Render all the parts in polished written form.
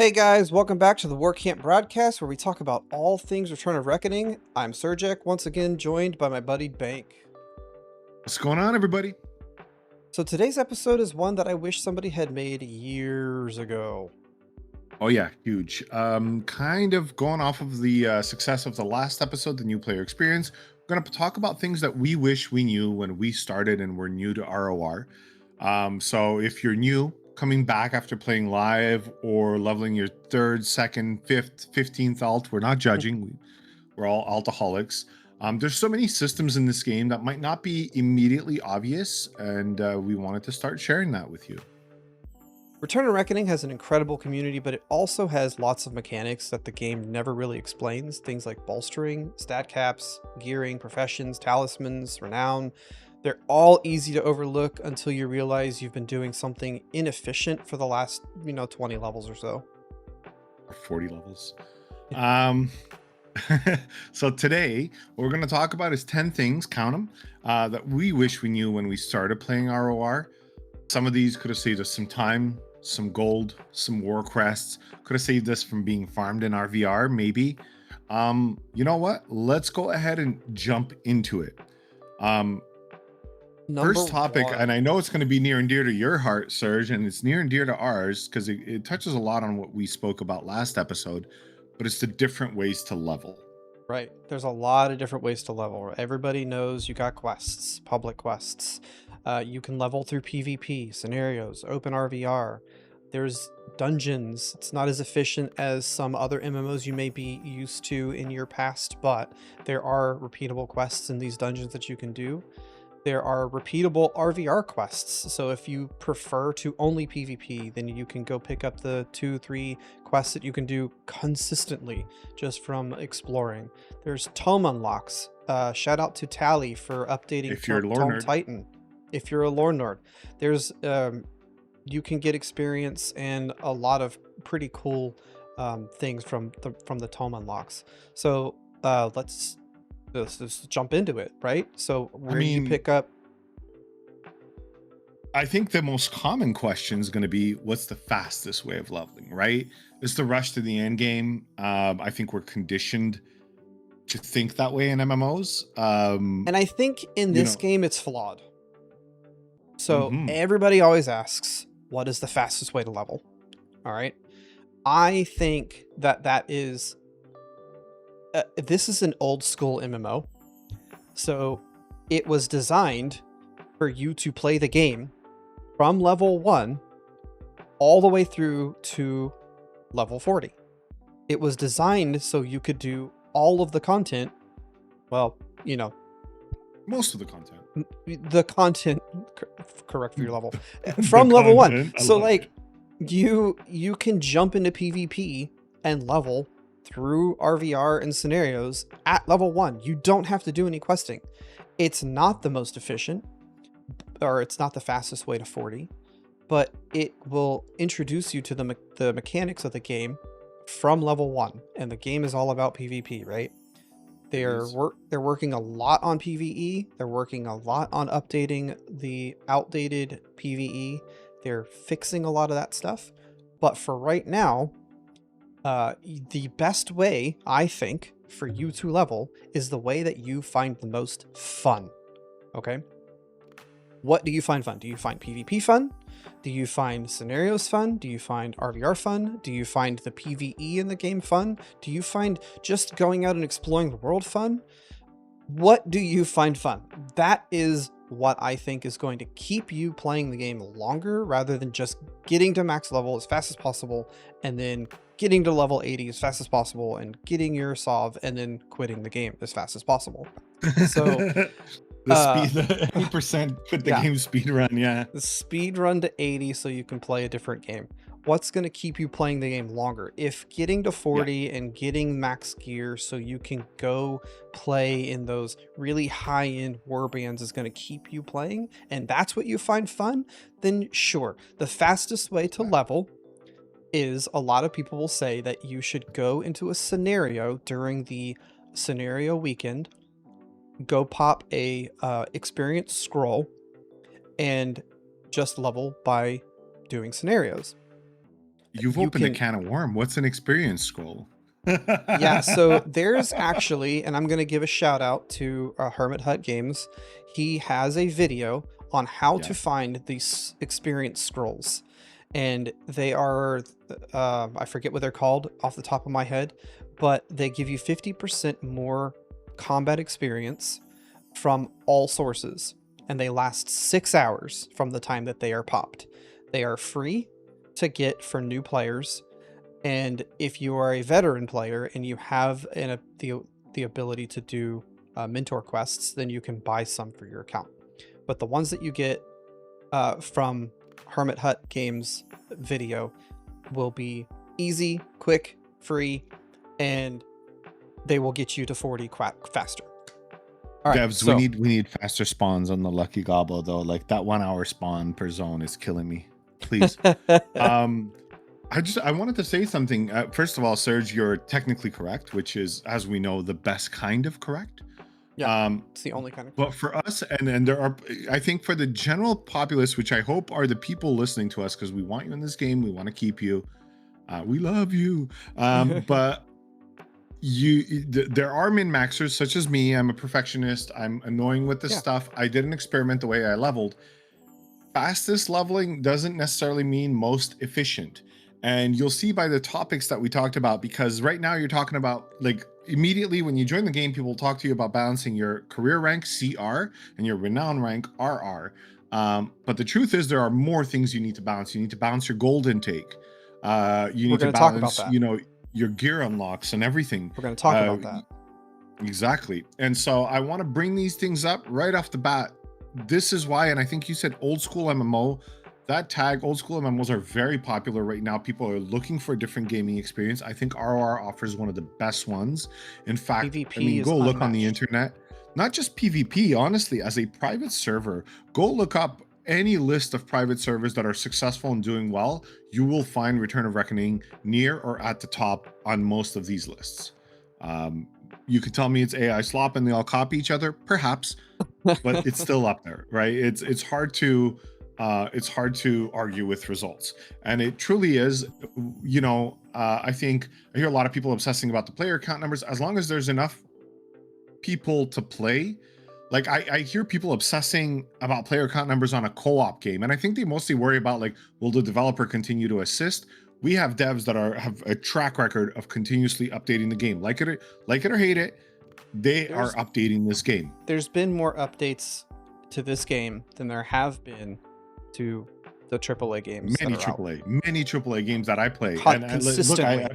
Hey guys, welcome back to the Warcamp Broadcast, where we talk about all things Return of Reckoning. I'm Serj, once again joined by my buddy Bank. What's going on, everybody? So today's episode is one that I wish somebody had made years ago. Oh yeah, huge. Kind of going off of the success of the last episode, the new player experience. We're going to talk about things that we wish we knew when we started and were new to ROR. So if you're new, coming back after playing live or leveling your third, second, fifth, 15th alt, we're not judging. We're all altaholics. There's so many systems in this game that might not be immediately obvious, and we wanted to start sharing that with you. Return of Reckoning has an incredible community, but it also has lots of mechanics that the game never really explains. Things like bolstering, stat caps, gearing, professions, talismans, renown. They're all easy to overlook until you realize you've been doing something inefficient for the last, 20 levels or so. Or 40 levels. So today, what we're going to talk about is 10 things, count them, that we wish we knew when we started playing ROR. Some of these could have saved us some time, some gold, some war crests, could have saved us from being farmed in our VR, maybe. You know what? Let's go ahead and jump into it. First topic, and I know it's going to be near and dear to your heart, Serj, and it's near and dear to ours because it touches a lot on what we spoke about last episode, but it's the different ways to level. Right. There's a lot of different ways to level. Everybody knows you got quests, public quests. You can level through PvP, scenarios, open RVR. There's dungeons. It's not as efficient as some other MMOs you may be used to in your past, but there are repeatable quests in these dungeons that you can do. There are repeatable RVR quests, so if you prefer to only PvP, then you can go pick up the 2-3 quests that you can do consistently just from exploring. There's tome unlocks. Shout out to Tally for updating If you're a lore Tome nerd. Titan. If you're a lore nerd, there's you can get experience and a lot of pretty cool things from the tome unlocks. So let's just jump into it, right? So where do you pick up? I think the most common question is going to be, what's the fastest way of leveling, right? It's the rush to the end game. I think we're conditioned to think that way in MMOs. And I think in this game, it's flawed. So everybody always asks, what is the fastest way to level? All right. I think that is... this is an old school MMO, so it was designed for you to play the game from level 1 all the way through to level 40. It was designed so you could do all of the content. Well, most of the content. The content, correct for your level, from level 1. So like you can jump into PvP and level through RVR and scenarios at level 1. You don't have to do any questing. It's not the most efficient, or it's not the fastest way to 40, but it will introduce you to the mechanics of the game from level 1. And the game is all about PvP, right? They're working a lot on PvE. They're working a lot on updating the outdated PvE. They're fixing a lot of that stuff. But for right now, the best way, I think, for you to level is the way that you find the most fun. Okay? What do you find fun? Do you find PvP fun? Do you find scenarios fun? Do you find RVR fun? Do you find the PvE in the game fun? Do you find just going out and exploring the world fun? What do you find fun? That is what I think is going to keep you playing the game longer, rather than just getting to max level as fast as possible and then getting to level 80 as fast as possible and getting your Sov and then quitting the game as fast as possible. So the speed, the 80% quit the game speed run, the speed run to 80 so you can play a different game. What's going to keep you playing the game longer? If getting to 40 and getting max gear so you can go play in those really high-end warbands is going to keep you playing, and that's what you find fun, then sure. The fastest way to level is, a lot of people will say that you should go into a scenario during the scenario weekend, go pop a experience scroll, and just level by doing scenarios. You've You opened a can, can of worm. What's an experience scroll? yeah, so there's actually, and I'm going to give a shout out to Hermit Hut Games. He has a video on how to Yeah. find these experience scrolls. And they are, I forget what they're called off the top of my head, but they give you 50% more combat experience from all sources. And they last 6 hours from the time that they are popped. They are free to get for new players, and if you are a veteran player and you have the ability to do mentor quests, then you can buy some for your account. But the ones that you get from Hermit Hut Games video will be easy, quick, free, and they will get you to 40 faster. All right, Devs, so we need faster spawns on the Lucky Gobble though. Like that 1 hour spawn per zone is killing me. Please. I wanted to say something. First of all, Serj, you're technically correct, which is, as we know, the best kind of correct. yeah, it's the only kind of. But for us, and there are, I think for the general populace, which I hope are the people listening to us, because we want you in this game, we want to keep you, we love you. But there are min maxers such as me. I'm a perfectionist. I'm annoying with this stuff. I didn't experiment the way I leveled. Fastest leveling doesn't necessarily mean most efficient. And you'll see by the topics that we talked about, because right now you're talking about, like, immediately when you join the game, people will talk to you about balancing your career rank CR and your renown rank RR. But the truth is there are more things you need to balance. You need to balance your gold intake. You need to balance, you know, your gear unlocks and everything. We're going to talk about that. Exactly. And so I want to bring these things up right off the bat. This is why, and I think you said old school MMO. That tag, old school MMOs, are very popular right now. People are looking for a different gaming experience. I think ROR offers one of the best ones. In fact, PvP, I mean, go look on the internet. Not just PvP, honestly, as a private server, go look up any list of private servers that are successful and doing well. You will find Return of Reckoning near or at the top on most of these lists. You could tell me it's AI slop and they all copy each other, perhaps, but it's still up there, right? It's hard to argue with results, and it truly is. You know, I think I hear a lot of people obsessing about the player count numbers. As long as there's enough people to play, like I hear people obsessing about player count numbers on a co-op game, and I think they mostly worry about, like, will the developer continue to assist? We have devs that have a track record of continuously updating the game, like it or hate it. They are updating this game. There's been more updates to this game than there have been to the AAA games. Many AAA games that I play. Consistently. Look,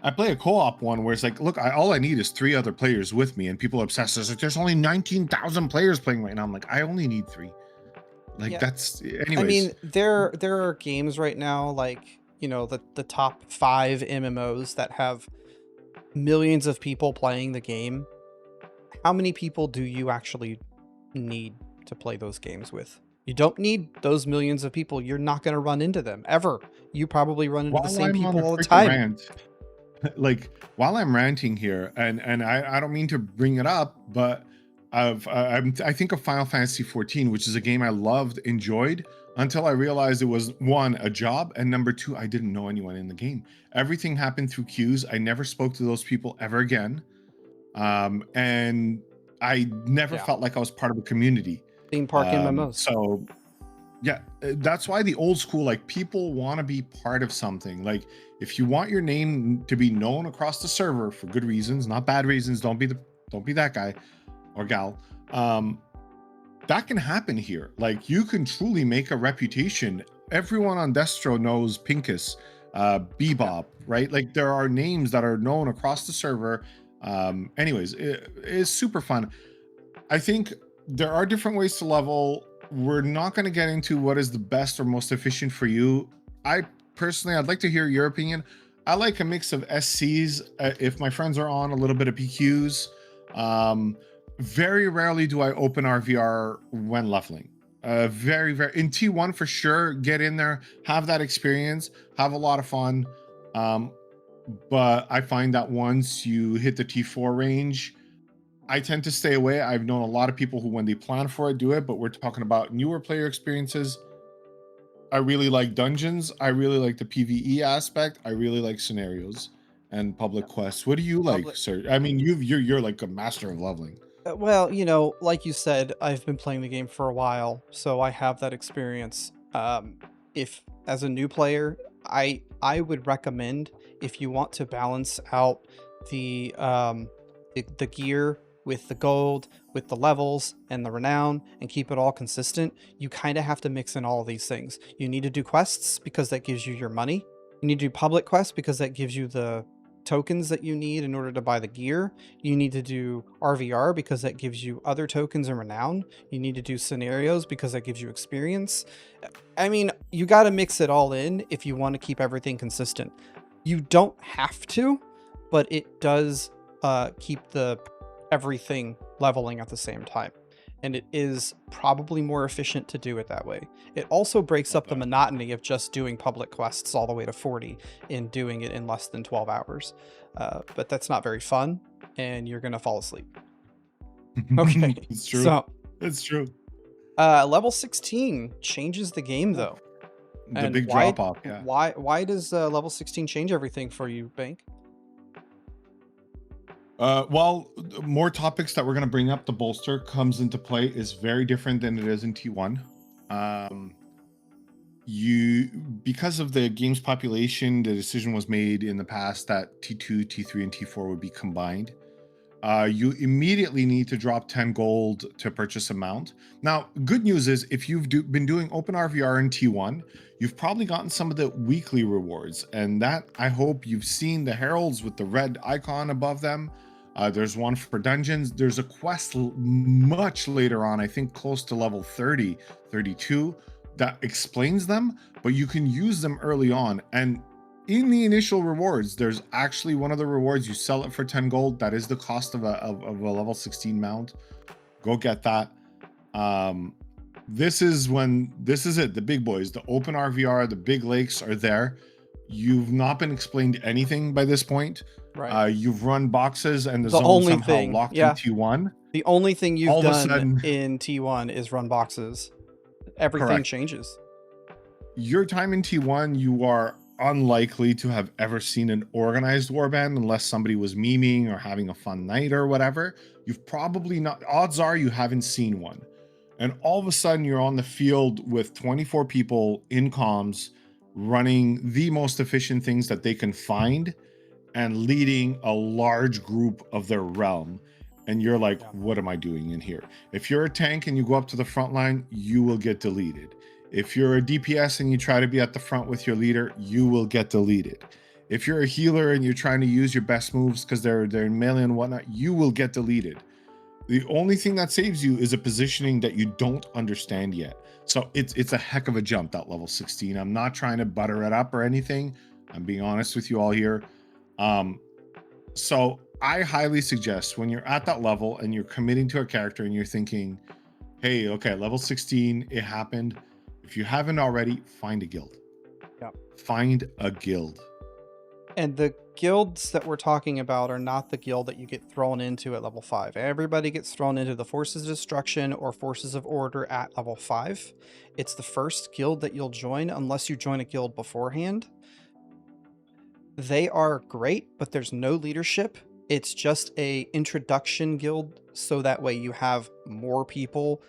I play a co-op one where it's like, look, all I need is 3 other players with me, and people obsess. It's like, there's only 19,000 players playing right now. I'm like, I only need 3. Like, that's, anyways. I mean, there are games right now, like, you know, the top 5 MMOs that have millions of people playing the game. How many people do you actually need to play those games with? You don't need those millions of people. You're not going to run into them ever. You probably run into the same people all the time. Like, while I'm ranting here, and I don't mean to bring it up, but I think of Final Fantasy 14, which is a game I loved, enjoyed, until I realized it was, 1, a job, and number 2, I didn't know anyone in the game. Everything happened through queues. I never spoke to those people ever again. And I never felt like I was part of a community. Theme park MMOs. So yeah, that's why the old school, like, people want to be part of something. Like, if you want your name to be known across the server for good reasons, not bad reasons, don't be that guy or gal. That can happen here. Like, you can truly make a reputation. Everyone on Destro knows Pincus, Bebop, right? Like, there are names that are known across the server. Anyways, it is super fun. I think there are different ways to level. We're not going to get into what is the best or most efficient for you. I'd like to hear your opinion. I like a mix of SCs. If my friends are on, a little bit of PQs. Very rarely do I open RVR when leveling. Very in T1 for sure. Get in there, have that experience, have a lot of fun. But I find that once you hit the T4 range, I tend to stay away. I've known a lot of people who, when they plan for it, do it, but we're talking about newer player experiences. I really like dungeons. I really like the PvE aspect. I really like scenarios and public quests. What do you like, Public. sir? I mean, you're like a master of leveling. Well, like you said, I've been playing the game for a while, so I have that experience. If as a new player, I would recommend, if you want to balance out the gear with the gold, with the levels and the renown, and keep it all consistent, you kind of have to mix in all of these things. You need to do quests because that gives you your money. You need to do public quests because that gives you the tokens that you need in order to buy the gear. You need to do RVR because that gives you other tokens and renown. You need to do scenarios because that gives you experience. I mean, you got to mix it all in if you want to keep everything consistent. You don't have to, but it does keep everything leveling at the same time. And it is probably more efficient to do it that way. It also breaks up the monotony of just doing public quests all the way to 40 and doing it in less than 12 hours. But that's not very fun, and you're going to fall asleep. Okay, It's true. so It's true. level 16 changes the game, though. The big drop off. Yeah. Why does level 16 change everything for you, Bank? Well, more topics that we're going to bring up. The bolster comes into play is very different than it is in T1. Because of the game's population, the decision was made in the past that T2, T3, and T4 would be combined. You immediately need to drop 10 gold to purchase a mount. Now, good news is if you've been doing open RVR in T1, you've probably gotten some of the weekly rewards, and that I hope you've seen the heralds with the red icon above them. There's one for dungeons. There's a quest much later on, I think close to level 30, 32, that explains them, but you can use them early on. And in the initial rewards, there's actually one of the rewards, you sell it for 10 gold. That is the cost of a level 16 mount. Go get that. This is it, the big boys, the open RVR, the big lakes are there. You've not been explained anything by this point. Right. You've run boxes and the The zone only somehow thing, locked yeah. in T1. The only thing you've All of a done sudden- in T1 is run boxes. Everything Correct. changes. Your time in T1, you are unlikely to have ever seen an organized warband unless somebody was memeing or having a fun night or whatever. You've probably not, odds are you haven't seen one. And all of a sudden you're on the field with 24 people in comms running the most efficient things that they can find and leading a large group of their realm. And you're like, what am I doing in here? If you're a tank and you go up to the front line, you will get deleted. If you're a DPS and you try to be at the front with your leader, you will get deleted. If you're a healer and you're trying to use your best moves because they're in melee and whatnot, you will get deleted. The only thing that saves you is a positioning that you don't understand yet. So it's a heck of a jump, that level 16. I'm not trying to butter it up or anything. I'm being honest with you all here. So I highly suggest when you're at that level and you're committing to a character and you're thinking, hey, okay, level 16, it happened. If you haven't already, find a guild. Yeah. Find a guild. And the guilds that we're talking about are not the guild that you get thrown into at level 5. Everybody gets thrown into the Forces of Destruction or Forces of Order at level 5. It's the first guild that you'll join unless you join a guild beforehand. They are great, but there's no leadership. It's just a introduction guild, so that way you have more people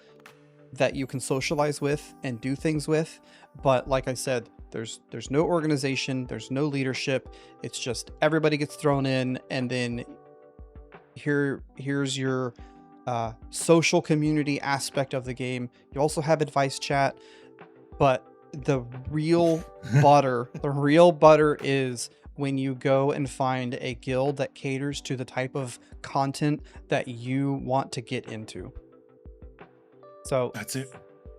that you can socialize with and do things with. But like I said, there's no organization, there's no leadership. It's just everybody gets thrown in, and then here's your social community aspect of the game. You also have advice chat, but the real butter is when you go and find a guild that caters to the type of content that you want to get into. So that's it.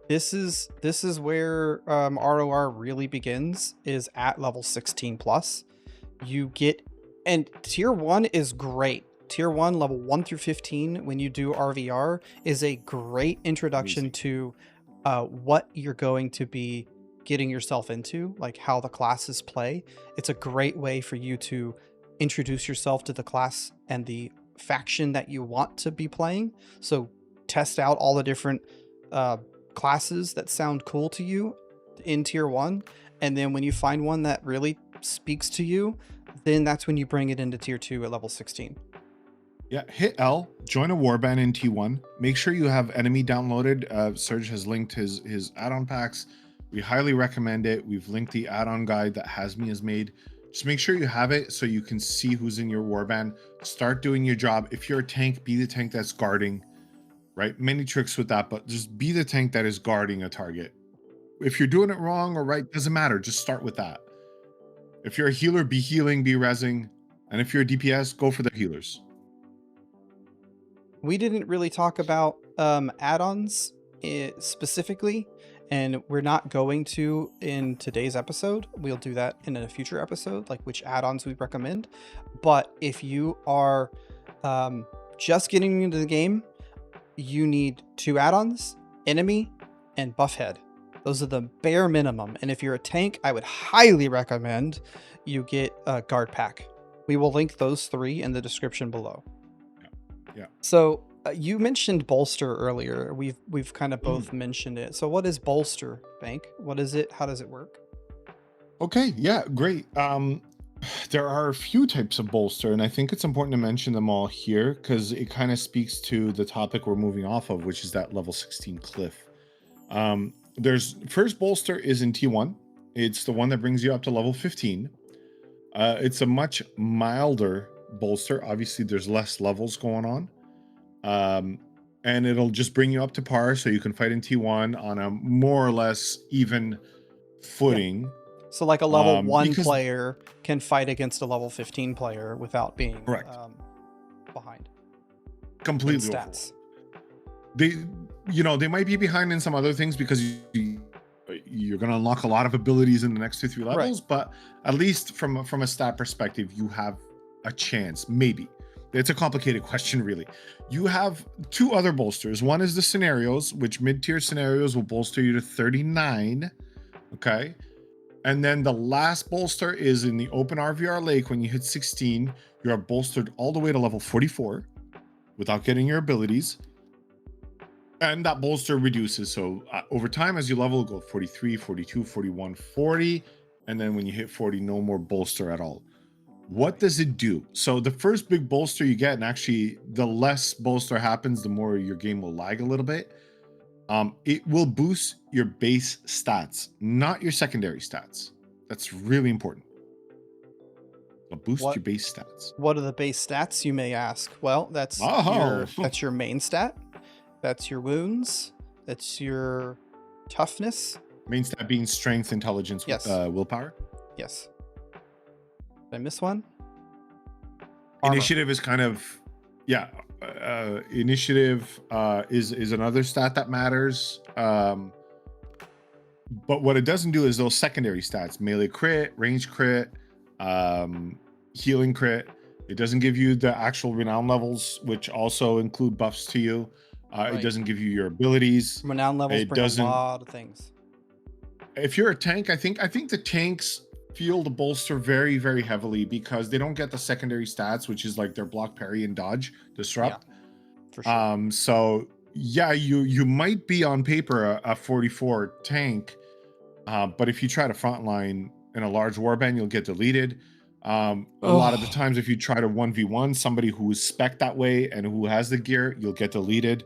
This is where ROR really begins, is at level 16 plus. You get, and tier 1 is great. Tier 1, level 1 through 15, when you do RVR, is a great introduction to what you're going to be getting yourself into, like how the classes play. It's a great way for you to introduce yourself to the class and the faction that you want to be playing. So test out all the different classes that sound cool to you in tier 1, and then when you find one that really speaks to you, then that's when you bring it into tier 2 at level 16. Yeah, hit L, join a warband in T1. Make sure you have enemy downloaded. Serj has linked his add-on packs. We highly recommend it. We've linked the add-on guide that Hasmi has made. Just make sure you have it so you can see who's in your warband. Start doing your job. If you're a tank, be the tank that's guarding, right? Many tricks with that, but just be the tank that is guarding a target. If you're doing it wrong or right, doesn't matter. Just start with that. If you're a healer, be healing, be rezzing. And if you're a DPS, go for the healers. We didn't really talk about add-ons specifically, and we're not going to in today's episode. We'll do that in a future episode, like which add-ons we recommend. But if you are just getting into the game, you need 2 add-ons, enemy and buff head. Those are the bare minimum. And if you're a tank, I would highly recommend you get a guard pack. We will link those 3 in the description below. Yeah. So you mentioned Bolster earlier. We've kind of both mentioned it. So what is Bolster, Bank? What is it? How does it work? Okay. Yeah. Great. There are a few types of Bolster, and I think it's important to mention them all here because it kind of speaks to the topic we're moving off of, which is that level 16 cliff. There's first Bolster is in T1. It's the one that brings you up to level 15. It's a much milder Bolster. Obviously there's less levels going on, and it'll just bring you up to par so you can fight in T1 on a more or less even footing. Yeah. So like a level 1 player can fight against a level 15 player without being behind. Completely stats. They might be behind in some other things because you're going to unlock a lot of abilities in the next 2-3 levels, but at least from a stat perspective, you have a chance. Maybe it's a complicated question, really. You have 2 other bolsters. One is the scenarios, which mid-tier scenarios will bolster you to 39. Okay. And then the last bolster is in the open RVR lake. When you hit 16, you are bolstered all the way to level 44 without getting your abilities. And that bolster reduces. So over time, as you level, go 43, 42, 41, 40. And then when you hit 40, no more bolster at all. What does it do? So the first big bolster you get, and actually the less bolster happens, the more your game will lag a little bit. It will boost your base stats, not your secondary stats. That's really important. It'll boost your base stats. What are the base stats, you may ask? Well, that's your main stat. That's your wounds. That's your toughness. Main stat being strength, intelligence, willpower. Yes. Did I miss one? Initiative is kind of, initiative is another stat that matters. But what it doesn't do is those secondary stats: melee crit, range crit, healing crit. It doesn't give you the actual renown levels, which also include buffs to you. It doesn't give you your abilities. Renown levels bring a lot of things. If you're a tank, I think the tanks feel the bolster very, very heavily because they don't get the secondary stats, which is like their block, parry, and dodge, disrupt. Yeah, for sure. So yeah, you might be on paper a 44 tank, but if you try to frontline in a large warband, you'll get deleted. A lot of the times, if you try to 1v1 somebody who is spec that way and who has the gear, you'll get deleted.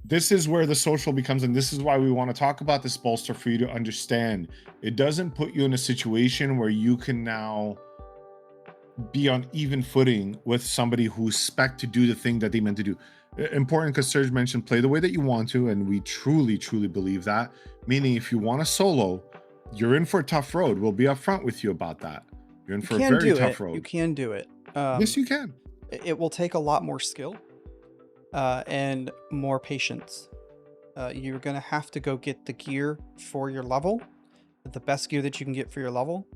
This is where the social becomes, and this is why we want to talk about this bolster for you to understand. It doesn't put you in a situation where you can now be on even footing with somebody who's spec to do the thing that they meant to do. Important, because Serj mentioned play the way that you want to, and we truly, truly believe that. Meaning, if you want to solo, you're in for a tough road. We'll be upfront with you about that. You're in for a very tough road. You can do it. Yes, you can. It will take a lot more skill and more patience. You're going to have to go get the gear for your level, the best gear that you can get for your level.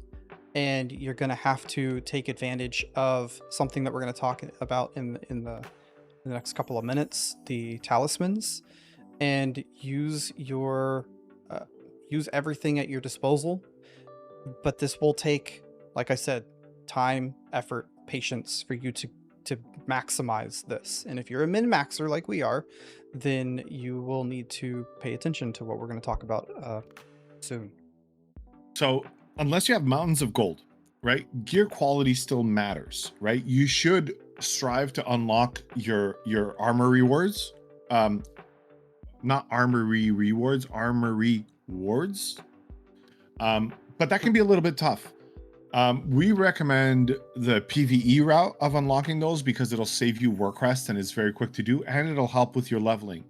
And you're going to have to take advantage of something that we're going to talk about in the next couple of minutes, the Talismans, and use everything at your disposal. But this will take, like I said, time, effort, patience for you to maximize this. And if you're a min-maxer like we are, then you will need to pay attention to what we're going to talk about soon. So unless you have mountains of gold, right, gear quality still matters, right? You should strive to unlock your armor rewards, not armory rewards, armory wards, but that can be a little bit tough. We recommend the PvE route of unlocking those because it'll save you work rest and it's very quick to do, and it'll help with your leveling.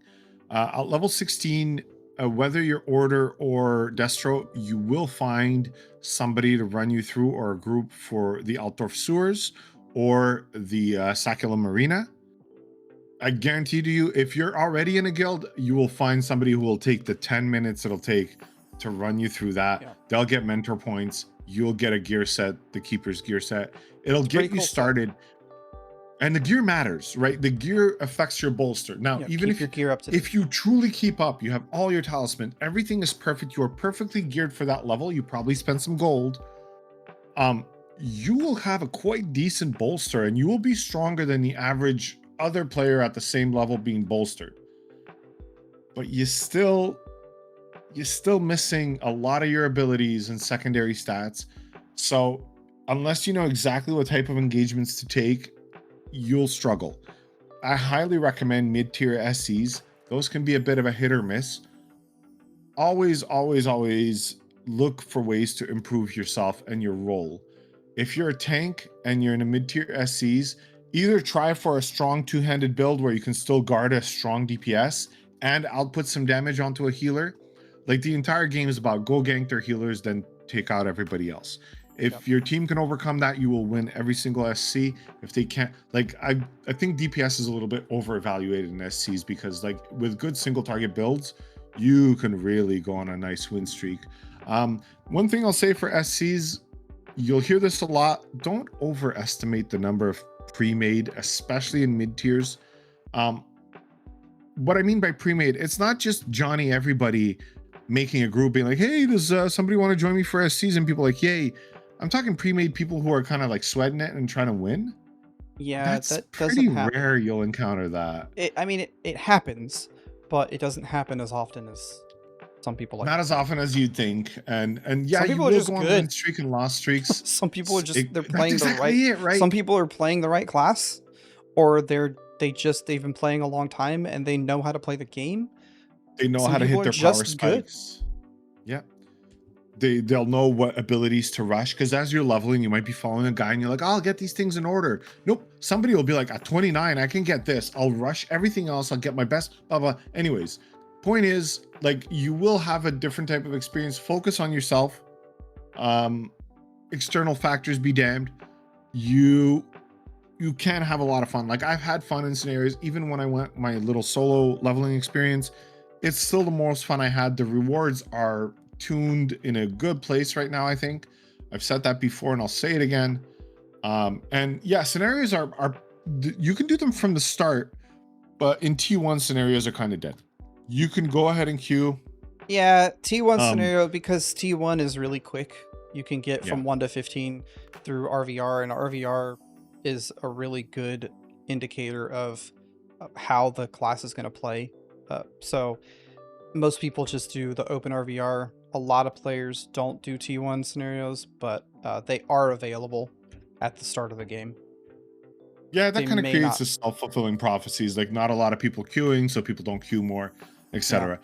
At level 16, whether you're Order or Destro, you will find somebody to run you through, or a group for the Altdorf Sewers or the Saculum Marina. I guarantee to you, if you're already in a guild, you will find somebody who will take the 10 minutes it'll take to run you through that. Yeah. They'll get mentor points. You'll get a gear set, the Keeper's gear set. It'll get you started. And the gear matters, right? The gear affects your bolster. Now, even if your gear up to if you truly keep up, you have all your talisman, everything is perfect, you're perfectly geared for that level, you probably spent some gold. You will have a quite decent bolster, and you will be stronger than the average other player at the same level being bolstered. But you're still missing a lot of your abilities and secondary stats. So unless you know exactly what type of engagements to take, you'll struggle. I highly recommend mid-tier SCs. Those can be a bit of a hit or miss. Always look for ways to improve yourself and your role. If you're a tank and you're in a mid-tier SCs, either try for a strong two-handed build where you can still guard a strong DPS and output some damage onto a healer. Like, the entire game is about go gank their healers, then take out everybody else. If your team can overcome that, you will win every single SC. If they can't, like, I think DPS is a little bit over-evaluated in SCs, because, like, with good single target builds, you can really go on a nice win streak. One thing I'll say for SCs, you'll hear this a lot, don't overestimate the number of pre-made, especially in mid-tiers. What I mean by pre-made, it's not just Johnny everybody making a group being like, hey, does somebody want to join me for SCs? And people like, yay. I'm talking pre-made people who are kind of like sweating it and trying to win. Yeah, that's that pretty doesn't happen. rare you'll encounter that. It happens, but it doesn't happen as often as some people like. Not as often as you'd think. And yeah, some you people will are just go on good. win streak and loss streaks. Some people are just they're that's playing exactly the it, right? Some people are playing the right class, or they've been playing a long time and they know how to play the game. They know Some how to hit people their are power just good. spikes. Yeah. They'll know what abilities to rush, because as you're leveling, you might be following a guy and you're like, I'll get these things in order. Nope. Somebody will be like, at 29, I can get this. I'll rush everything else. I'll get my best, blah, blah. Anyways, point is, like, you will have a different type of experience. Focus on yourself. External factors be damned. You can have a lot of fun. Like, I've had fun in scenarios, even when I went my little solo leveling experience, it's still the most fun I had. The rewards are tuned in a good place right now. I think I've said that before and I'll say it again. And yeah, scenarios are you can do them from the start, but in T1 scenarios are kind of dead. You can go ahead and queue. Yeah, T1 scenario, because T1 is really quick. You can get from 1 to 15 through RVR, and RVR is a really good indicator of how the class is going to play. So most people just do the open RVR. A lot of players don't do T1 scenarios, but they are available at the start of the game. Yeah, that kind of creates a self-fulfilling prophecies. Like, not a lot of people queuing, so people don't queue more, etc.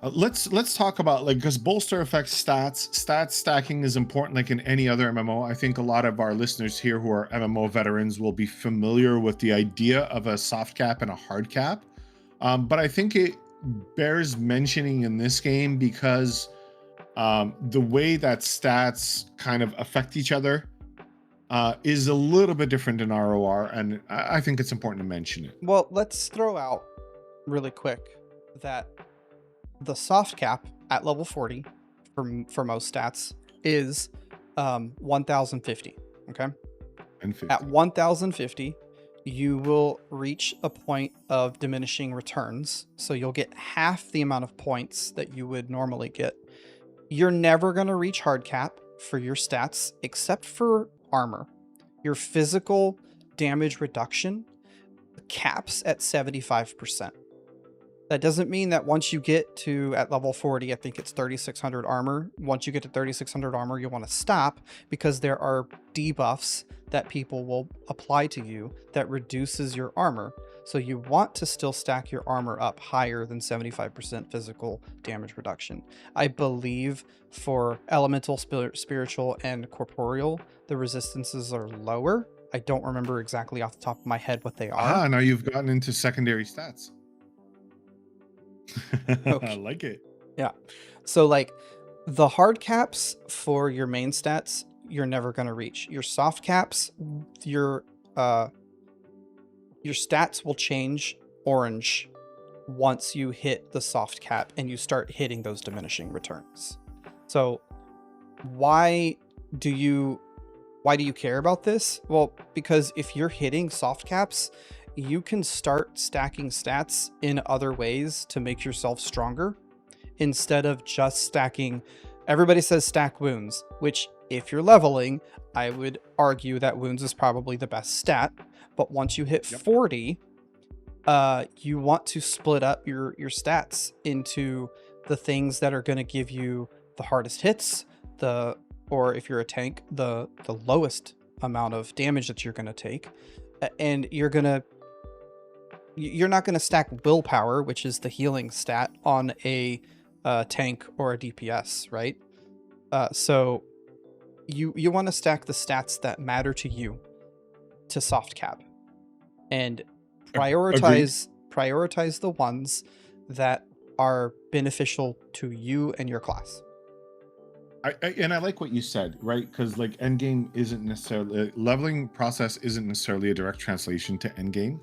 Let's talk about, like, because Bolster affects stats. Stat stacking is important, like in any other MMO. I think a lot of our listeners here who are MMO veterans will be familiar with the idea of a soft cap and a hard cap. But I think it bears mentioning in this game because the way that stats kind of affect each other is a little bit different in ROR, and I think it's important to mention it. Well, let's throw out really quick that the soft cap at level 40 for most stats is 1050. Okay, and 50. At 1050 you will reach a point of diminishing returns, so you'll get half the amount of points that you would normally get. You're never going to reach hard cap for your stats except for armor. Your physical damage reduction caps at 75%. That doesn't mean that once you get to at level 40, I think it's 3600 armor. Once you get to 3600 armor, you want to stop, because there are debuffs that people will apply to you that reduces your armor. So you want to still stack your armor up higher than 75% physical damage reduction. I believe for elemental, spiritual, and corporeal, the resistances are lower. I don't remember exactly off the top of my head what they are. Now you've gotten into secondary stats. Okay. I like it. Yeah. So like the hard caps for your main stats, you're never going to reach. Your soft caps, your stats will change orange once you hit the soft cap and you start hitting those diminishing returns. So why do you care about this? Well, because if you're hitting soft caps, you can start stacking stats in other ways to make yourself stronger instead of just stacking. Everybody says stack wounds, which if you're leveling, I would argue that wounds is probably the best stat. But once you hit 40, you want to split up your stats into the things that are going to give you the hardest hits, or if you're a tank, the lowest amount of damage that you're going to take. And you're not going to stack willpower, which is the healing stat, on a tank or a DPS, right? So you want to stack the stats that matter to you to soft cap, and prioritize the ones that are beneficial to you and your class. And I like what you said, right? Because like endgame isn't necessarily, leveling process isn't necessarily a direct translation to endgame.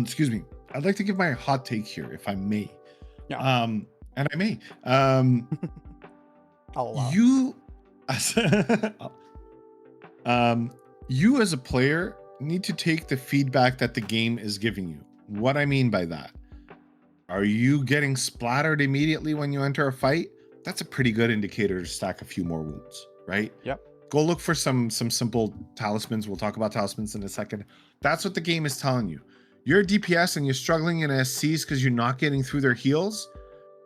Excuse me. I'd like to give my hot take here, if I may. Yeah. And I may. I'll allow You, as you as a player need to take the feedback that the game is giving you. What I mean by that, are you getting splattered immediately when you enter a fight? That's a pretty good indicator to stack a few more wounds, right? Yep. Go look for some simple talismans. We'll talk about talismans in a second. That's what the game is telling you. You're a DPS and you're struggling in SCs because you're not getting through their heals.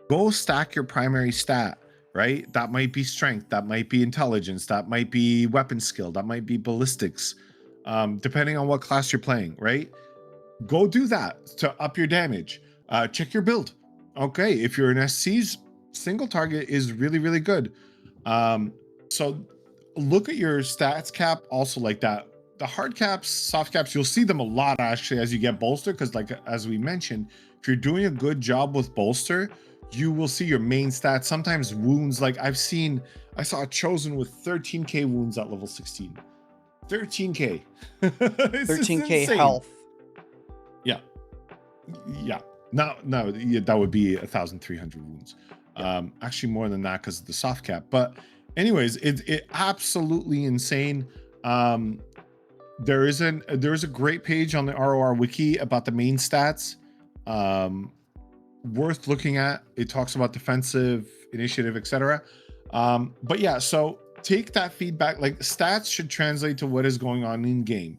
Go stack your primary stat, right? That might be strength, that might be intelligence, that might be weapon skill, that might be ballistics, depending on what class you're playing, right? Go do that to up your damage. Check your build. Okay, if you're in SCs, single target is really, really good. So look at your stats cap also like that. The hard caps, soft caps, you'll see them a lot actually as you get bolster, because like as we mentioned, if you're doing a good job with bolster, you will see your main stats, sometimes wounds. Like I saw a chosen with 13k wounds at level 16. 13k. 13k health. Yeah. No, that would be 1,300 wounds. Actually more than that because of the soft cap. But anyways, it absolutely insane. There is a great page on the ROR wiki about the main stats. Worth looking at. It talks about defensive, initiative, etc. But yeah, so take that feedback. Like stats should translate to what is going on in game.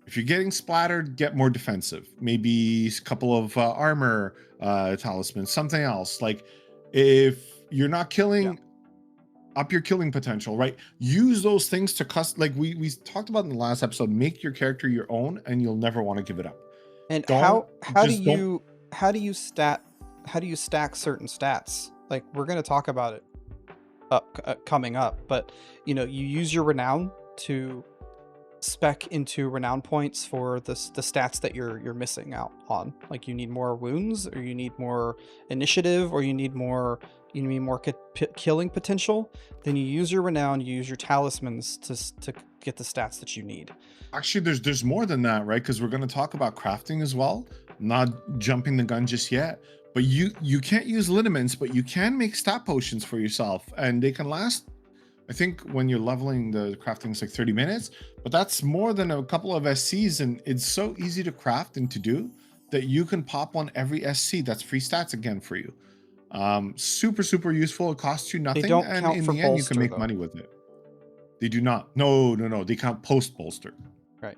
If you're getting splattered, get more defensive. Maybe a couple of armor talismans, something else. Like if you're not killing, up your killing potential, right? Use those things to like we talked about in the last episode. Make your character your own, and you'll never want to give it up. And how do you stack certain stats? Like we're going to talk about it coming up, but you use your renown to spec into renown points for the stats that you're missing out on. Like you need more wounds, or you need more initiative, or you need more killing potential. Then you use your renown, you use your talismans to get the stats that you need. Actually, there's more than that, right? Because we're going to talk about crafting as well. Not jumping the gun just yet, but you can't use liniments, but you can make stat potions for yourself, and they can last, I think when you're leveling, the crafting is like 30 minutes, but that's more than a couple of SCs, and it's so easy to craft and to do that you can pop on every SC. That's free stats again for you. Super useful. It costs you nothing, and in the end you can make money with it. They do not. No, they count post bolster. Right.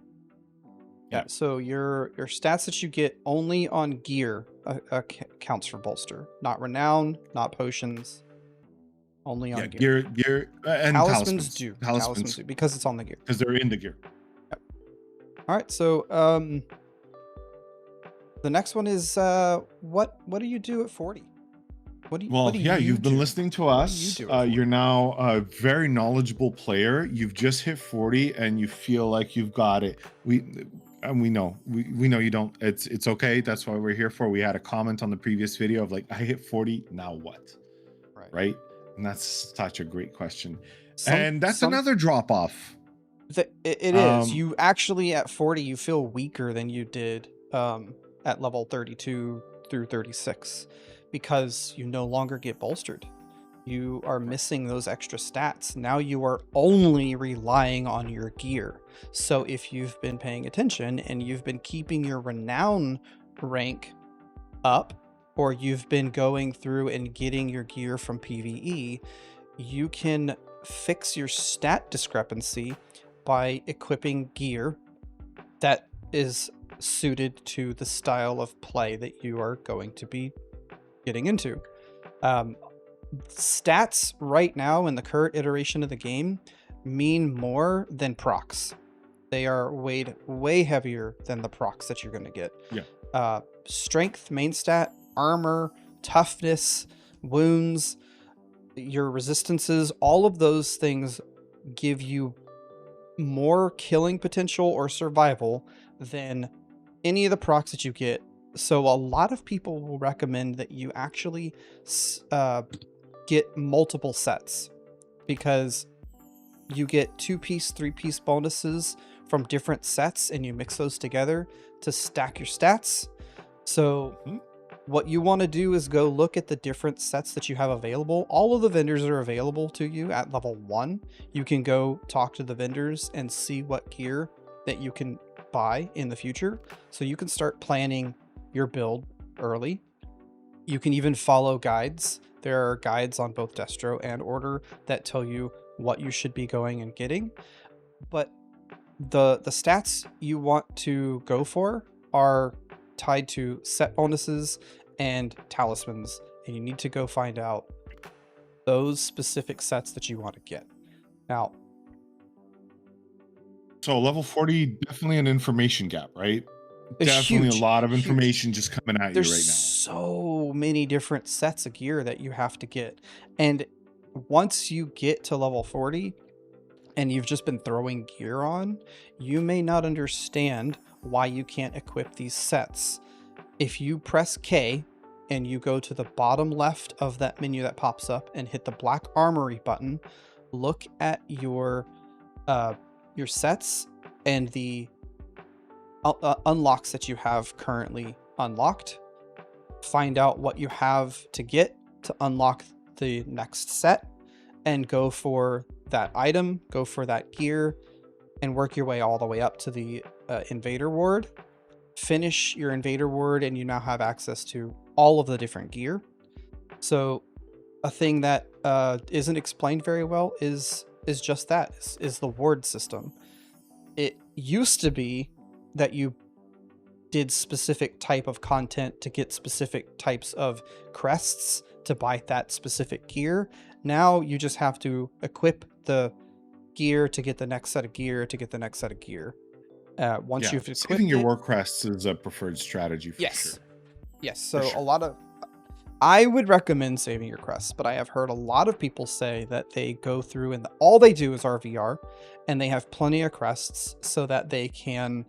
Yeah. So your stats that you get only on gear counts for bolster, not renown, not potions. Only on gear. Gear, and Talismans talismans. do. Talismans, Do because it's on the gear. because they're in the gear. Yep. All right. So the next one is what do you do at 40? What do you You've been do? listening to What do us. you do at 40? You're now a very knowledgeable player. You've just hit 40 and you feel like you've got it. We know you don't. It's okay. That's why we're here for. We had a comment on the previous video of like, I hit 40, now what? Right? And that's such a great question. And that's another drop off. It is. You actually at 40 you feel weaker than you did at level 32 through 36 because you no longer get bolstered. You are missing those extra stats. Now you are only relying on your gear. So if you've been paying attention and you've been keeping your renown rank up, or you've been going through and getting your gear from PvE, you can fix your stat discrepancy by equipping gear that is suited to the style of play that you are going to be getting into. Stats right now in the current iteration of the game mean more than procs. They are weighed way heavier than the procs that you're going to get. Yeah. Strength, main stat, armor, toughness, wounds, your resistances, all of those things give you more killing potential or survival than any of the procs that you get. So a lot of people will recommend that you actually get multiple sets, because you get 2-piece, 3-piece bonuses from different sets and you mix those together to stack your stats. So what you want to do is go look at the different sets that you have available. All of the vendors are available to you at level 1. You can go talk to the vendors and see what gear that you can buy in the future. So you can start planning your build early. You can even follow guides. There are guides on both Destro and Order that tell you what you should be going and getting. But the stats you want to go for are tied to set bonuses and talismans, and you need to go find out those specific sets that you want to get. Now, so level 40, definitely an information gap, right? It's definitely huge, a lot of huge. information just coming at There's you right now. so many different sets of gear that you have to get, and once you get to level 40 and you've just been throwing gear on, you may not understand why you can't equip these sets. If you press K and you go to the bottom left of that menu that pops up and hit the black armory button, look at your sets and the unlocks that you have currently unlocked. Find out what you have to get to unlock the next set and go for that item, go for that gear, and work your way all the way up to the invader ward. Finish your invader ward and you now have access to all of the different gear. So a thing that isn't explained very well is just that, is the ward system. It used to be that you did specific type of content to get specific types of crests to buy that specific gear. Now you just have to equip the gear to get the next set of gear to get the next set of gear. Once you've equipped saving your war crests is a preferred strategy for sure. Yes. So I would recommend saving your crests, but I have heard a lot of people say that they go through and all they do is RVR, and they have plenty of crests so that they can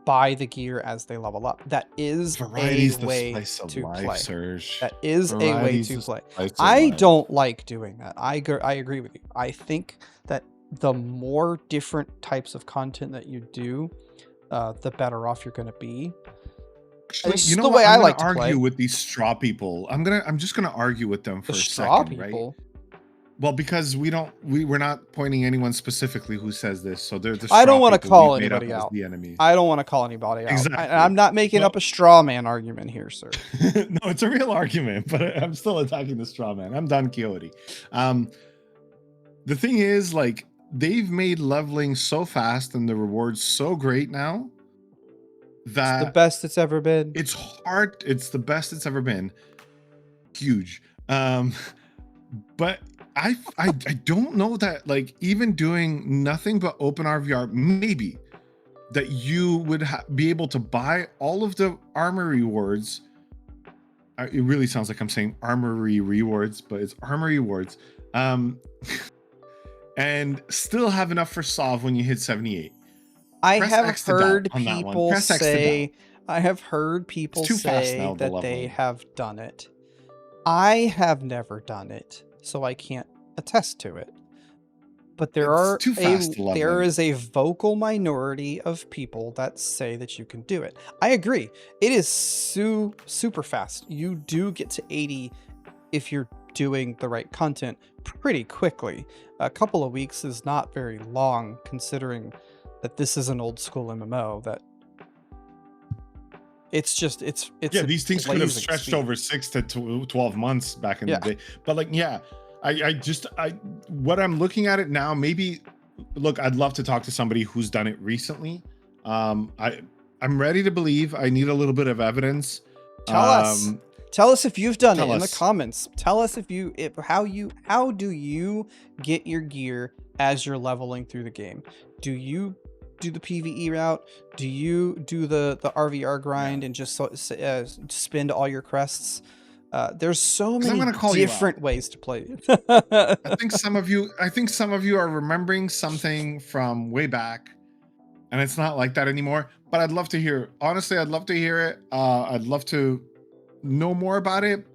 buy the gear as they level up. That is a way to play. Serj. That is a way to play. I don't like doing that. I agree with you. I think that the more different types of content that you do, the better off you're going to be. Actually, you know the way I like to argue with these straw people. I'm just gonna argue with them for a second, right? Well, because we're not pointing anyone specifically who says this, so they're the straw I don't want to people call we've made anybody up as out. the enemy. I don't want to call anybody out. Exactly. I'm not making up a straw man argument here, sir. No, it's a real argument, but I'm still attacking the straw man. I'm Don Quixote. The thing is, like, they've made leveling so fast and the rewards so great now It's the that best it's ever been. it's hard. It's the best it's ever been. Huge. But I don't know that, like, even doing nothing but open RVR, maybe that you would be able to buy all of the armor rewards. It really sounds like I'm saying armory rewards, but it's armor rewards. And still have enough for Sov when you hit 78. I Press have X to doubt heard on that one. people Press X to say, doubt. I have heard people It's too fast say now, the that they leveling. have done it. I have never done it, so I can't attest to it. But It's too fast to there leveling. is a vocal minority of people that say that you can do it. I agree. It is super fast. You do get to 80 if you're doing the right content pretty quickly. A couple of weeks is not very long, considering that this is an old school MMO. That it's Yeah, these things could have blazing stretched speed. over 6 to 12 months back in Yeah. the day. But like, yeah, I what I'm looking at it now, maybe look, I'd love to talk to somebody who's done it recently. I'm ready to believe. I need a little bit of evidence. Tell us if you've done it Tell in the us. comments. Tell us how do you get your gear as you're leveling through the game? Do you do the PvE route? Do you do the RVR grind and just spend all your crests? There's so 'Cause I'm many gonna call you different ways to play. I think some of you are remembering something from way back, and it's not like that anymore. But I'd love to hear. Honestly, I'd love to hear it. I'd love to know more about it.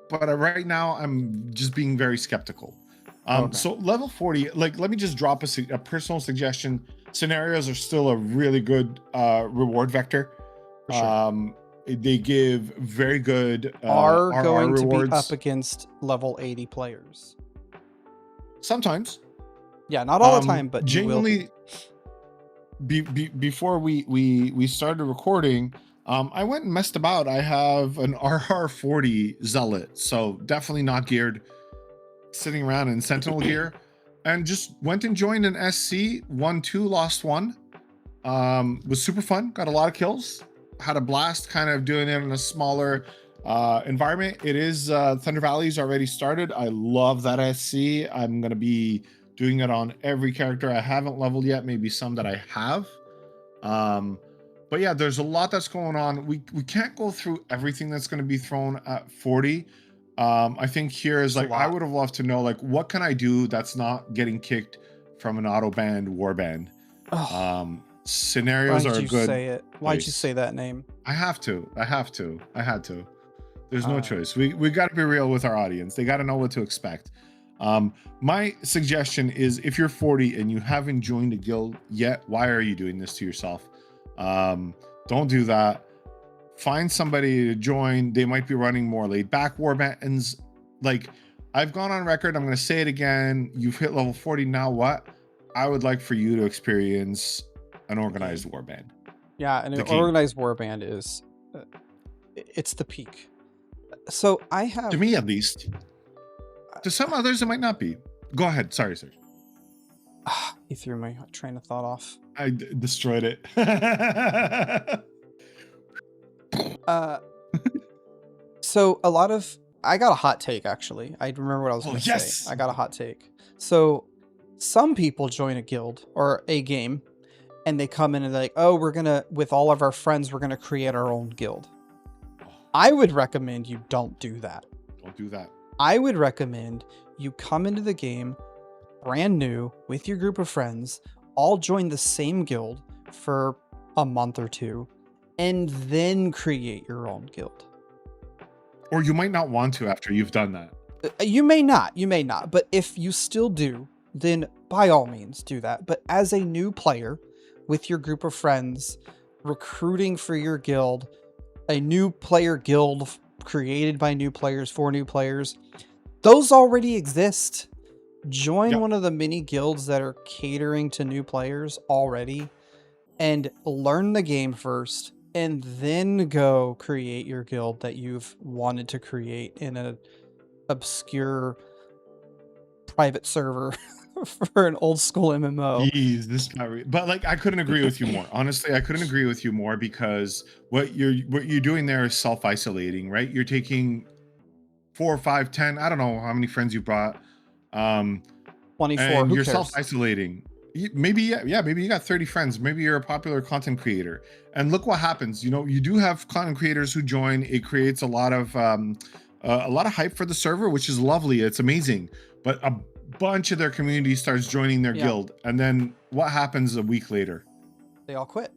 But right now, I'm just being very skeptical. Okay. So level 40, like, let me just drop a personal suggestion. Scenarios are still a really good reward vector. For sure. They give very good Are RR going to be rewards. up against level 80 players. Sometimes. Yeah, not all the time, but you will Genuinely, be. before we started recording, I went and messed about. I have an RR40 Zealot, so definitely not geared, sitting around in Sentinel gear, and just went and joined an SC. Won 2, lost 1. Was super fun. Got a lot of kills. Had a blast, kind of doing it in a smaller environment. It is Thunder Valley's already started. I love that SC. I'm gonna be doing it on every character I haven't leveled yet, maybe some that I have. But yeah, there's a lot that's going on. We can't go through everything that's going to be thrown at 40. I think here is like, I would have loved to know, like, what can I do that's not getting kicked from an auto banned warband? Scenarios are a good. Say it? Why'd you say that name? I had to. There's no choice. We got to be real with our audience. They got to know what to expect. My suggestion is, if you're 40 and you haven't joined a guild yet, why are you doing this to yourself? Don't do that. Find somebody to join. They might be running more laid back warbands. Like, I've gone on record, I'm going to say it again. You've hit level 40. Now what? I would like for you to experience an organized warband. Yeah, an organized warband is it's the peak. So I have, to me at least. To some others, it might not be. Go ahead. Sorry, sir. You threw my train of thought off. I destroyed it. So I got a hot take, actually. I remember what I was going to say. I got a hot take. So some people join a guild or a game and they come in and they're like, oh, with all of our friends, we're going to create our own guild. I would recommend you don't do that. Don't do that. I would recommend you come into the game brand new with your group of friends, all join the same guild for a month or two, and then create your own guild. Or you might not want to after you've done that. You may not, but if you still do, then by all means do that. But as a new player with your group of friends, recruiting for your guild, a new player guild created by new players for new players, those already exist. Join one of the mini guilds that are catering to new players already and learn the game first, and then go create your guild that you've wanted to create in an obscure private server for an old school MMO. Jeez, this is not but like I couldn't agree with you more. Honestly, I couldn't agree with you more because what you're doing there is self-isolating, right? You're taking 4, 5, 10, I don't know how many friends you brought. 24, and who you're cares? self-isolating. Maybe maybe you got 30 friends. Maybe you're a popular content creator. And look what happens. You know, you do have content creators who join. It creates a lot of hype for the server, which is lovely. It's amazing. But a bunch of their community starts joining their guild, and then what happens a week later? They all quit.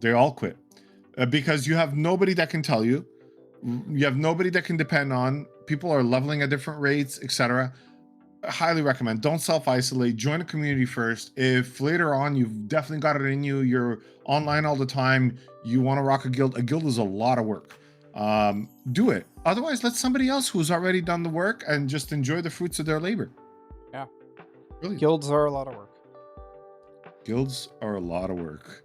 They all quit because you have nobody that can tell you. You have nobody that can depend on. People are leveling at different rates, etc. Highly recommend. Don't self-isolate. Join a community first. If later on you've definitely got it in you, you're online all the time, you want to rock a guild is a lot of work. Do it. Otherwise, let somebody else who's already done the work and just enjoy the fruits of their labor. Yeah. Really. Guilds are a lot of work. Guilds are a lot of work.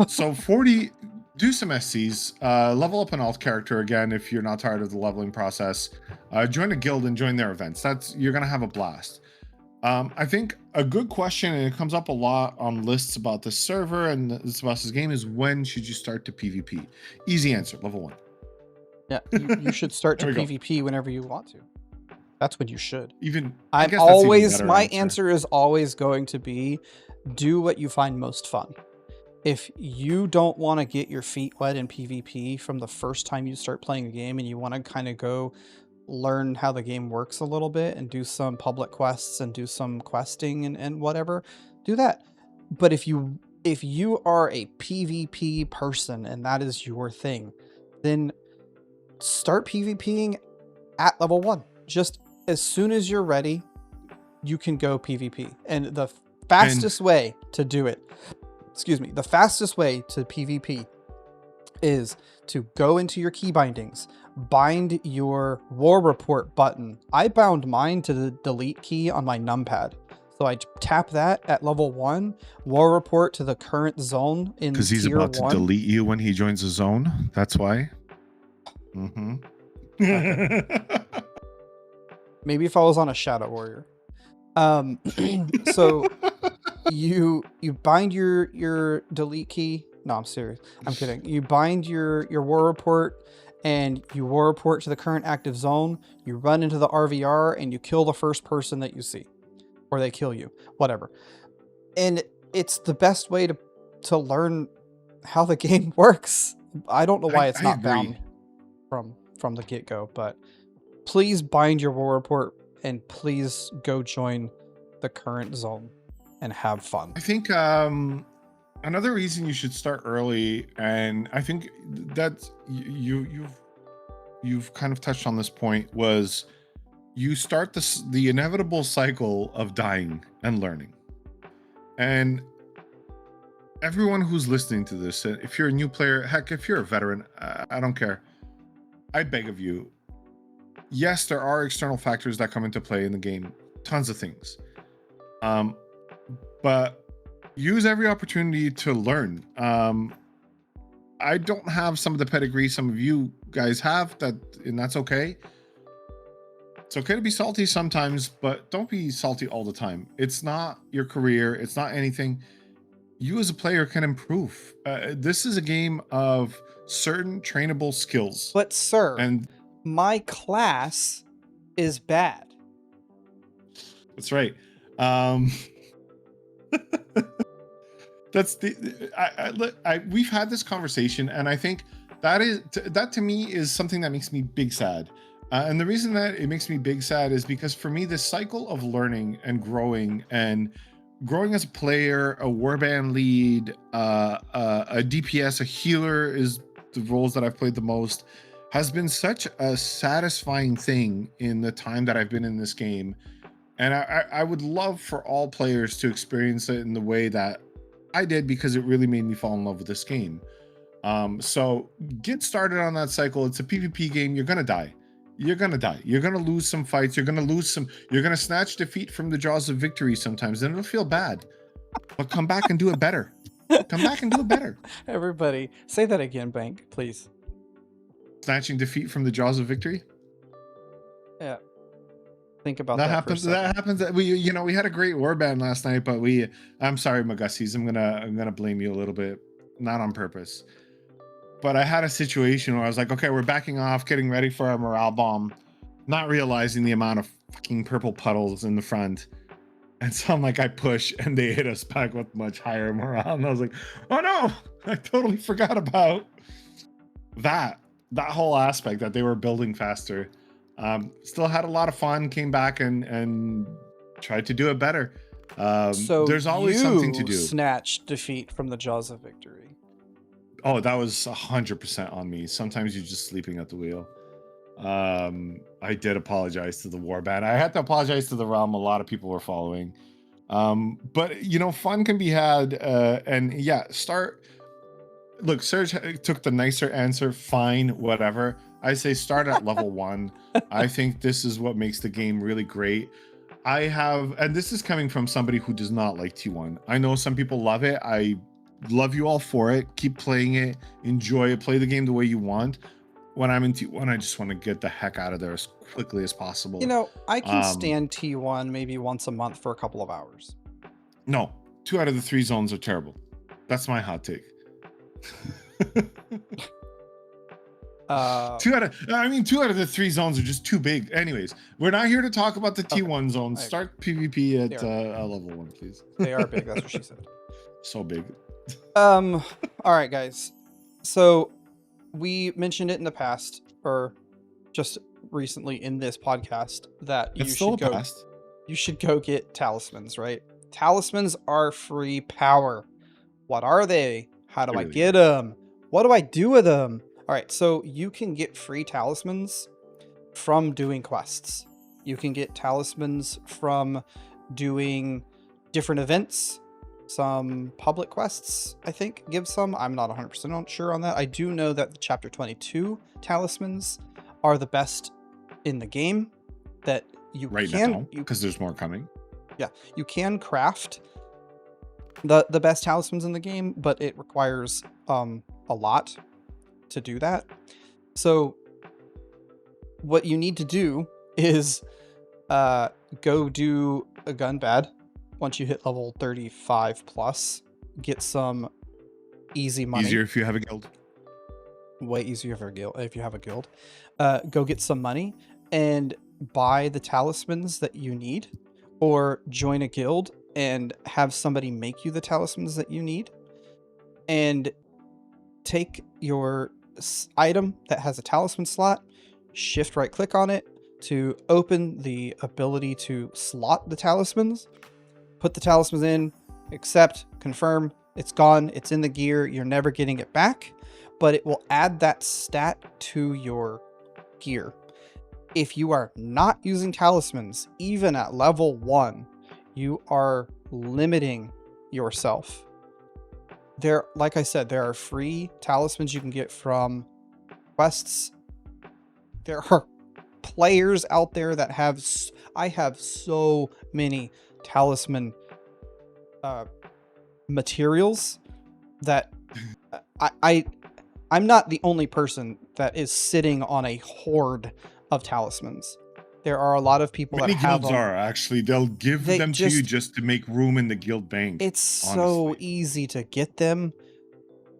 So 40, do some SCs, level up an alt character again if you're not tired of the leveling process. Join a guild and join their events. You're gonna have a blast. I think a good question, and it comes up a lot on lists about the server and this about this game, is when should you start to PvP? Easy answer, level 1. Yeah, you should start to PvP whenever you want to. That's when you should. My answer is always going to be, do what you find most fun. If you don't want to get your feet wet in PvP from the first time you start playing a game, and you want to kind of go learn how the game works a little bit and do some public quests and do some questing and whatever, do that. But if you are a PvP person and that is your thing, then start PvPing at level 1. Just as soon as you're ready, you can go PvP. And the fastest way to do it, the fastest way to PvP is to go into your key bindings, bind your war report button. I bound mine to the delete key on my numpad. So I tap that at level 1, war report to the current zone in tier 1. Because he's about to delete you when he joins the zone. That's why. Mm-hmm. Maybe if I was on a Shadow Warrior. So you bind your delete key. No, I'm serious. I'm kidding. You bind your war report and you war report to the current active zone. You run into the RVR and you kill the first person that you see, or they kill you, whatever. And it's the best way to learn how the game works. I don't know why it's not bound from the get-go, but please bind your war report and please go join the current zone and have fun. I think another reason you should start early, and I think that you've kind of touched on this point, was you start the inevitable cycle of dying and learning. And everyone who's listening to this, if you're a new player, heck, if you're a veteran, I don't care. I beg of you, yes, there are external factors that come into play in the game, tons of things. But use every opportunity to learn. I don't have some of the pedigree some of you guys have, and that's okay. It's okay to be salty sometimes, but don't be salty all the time. It's not your career. It's not anything. You as a player can improve. This is a game of certain trainable skills. But sir, and my class is bad. That's right. That's we've had this conversation, and I think that to me is something that makes me big sad. And the reason that it makes me big sad is because for me, this cycle of learning and growing as a player, a warband lead, a DPS, a healer is the roles that I've played the most, has been such a satisfying thing in the time that I've been in this game. And I would love for all players to experience it in the way that I did, because it really made me fall in love with this game. So get started on that cycle. It's a PvP game. You're going to die. You're going to die. You're going to lose some fights. You're going to snatch defeat from the jaws of victory sometimes, and it'll feel bad. But come back and do it better. Come back and do it better. Everybody, say that again, Bank, please. Snatching defeat from the jaws of victory? Yeah. Think about That that for a happens. second. That happens. We had a great warband last night, but I'm sorry, Magussies. I'm gonna blame you a little bit, not on purpose. But I had a situation where I was like, okay, we're backing off, getting ready for our morale bomb, not realizing the amount of fucking purple puddles in the front. And so I'm like, I push, and they hit us back with much higher morale. And I was like, oh no, I totally forgot about that whole aspect, that they were building faster. Still had a lot of fun, came back and tried to do it better. So there's always something to do. Snatched defeat from the jaws of victory. Oh, that was 100% on me. Sometimes you're just sleeping at the wheel. I did apologize to the warband. I had to apologize to the realm. A lot of people were following. But fun can be had. And yeah, look, Serj took the nicer answer. Fine, whatever. I say start at level 1. I think this is what makes the game really great. And this is coming from somebody who does not like T1. I know some people love it. I love you all for it. Keep playing it. Enjoy it. Play the game the way you want. When I'm in T1, I just want to get the heck out of there as quickly as possible. I can stand T1 maybe once a month for a couple of hours. No, 2 out of the 3 zones are terrible. That's my hot take. 2 out of the 3 zones are just too big. Anyways, we're not here to talk about the T1 zones. Start PvP at level 1, please. They are big. That's what she said. So big. All right, guys. So we mentioned it in the past, or just recently in this podcast, that you should go get talismans, right? Talismans are free power. What are they? How do I get them? What do I do with them? All right, so you can get free talismans from doing quests. You can get talismans from doing different events. Some public quests, I think, give some. I'm not 100% sure on that. I do know that the Chapter 22 talismans are the best in the game. That you can, because there's more coming. Yeah, you can craft the best talismans in the game, but it requires a lot to do that. So what you need to do is go do a gun bad. Once you hit level 35 plus, get some easy money. Easier if you have a guild. Way easier if you have a guild. Go get some money and buy the talismans that you need, or join a guild and have somebody make you the talismans that you need, and take your item that has a talisman slot, shift right click on it to open the ability to slot the talismans, put the talismans in, accept, confirm, it's gone, it's in the gear, you're never getting it back, but it will add that stat to your gear. If you are not using talismans, even at level 1, you are limiting yourself. Like I said, there are free talismans you can get from quests. There are players out there that have, I have so many talisman materials that I'm not the only person that is sitting on a horde of talismans. There are a lot of people that have them. Many guilds are actually. They'll give them to you just to make room in the guild bank. It's so easy to get them.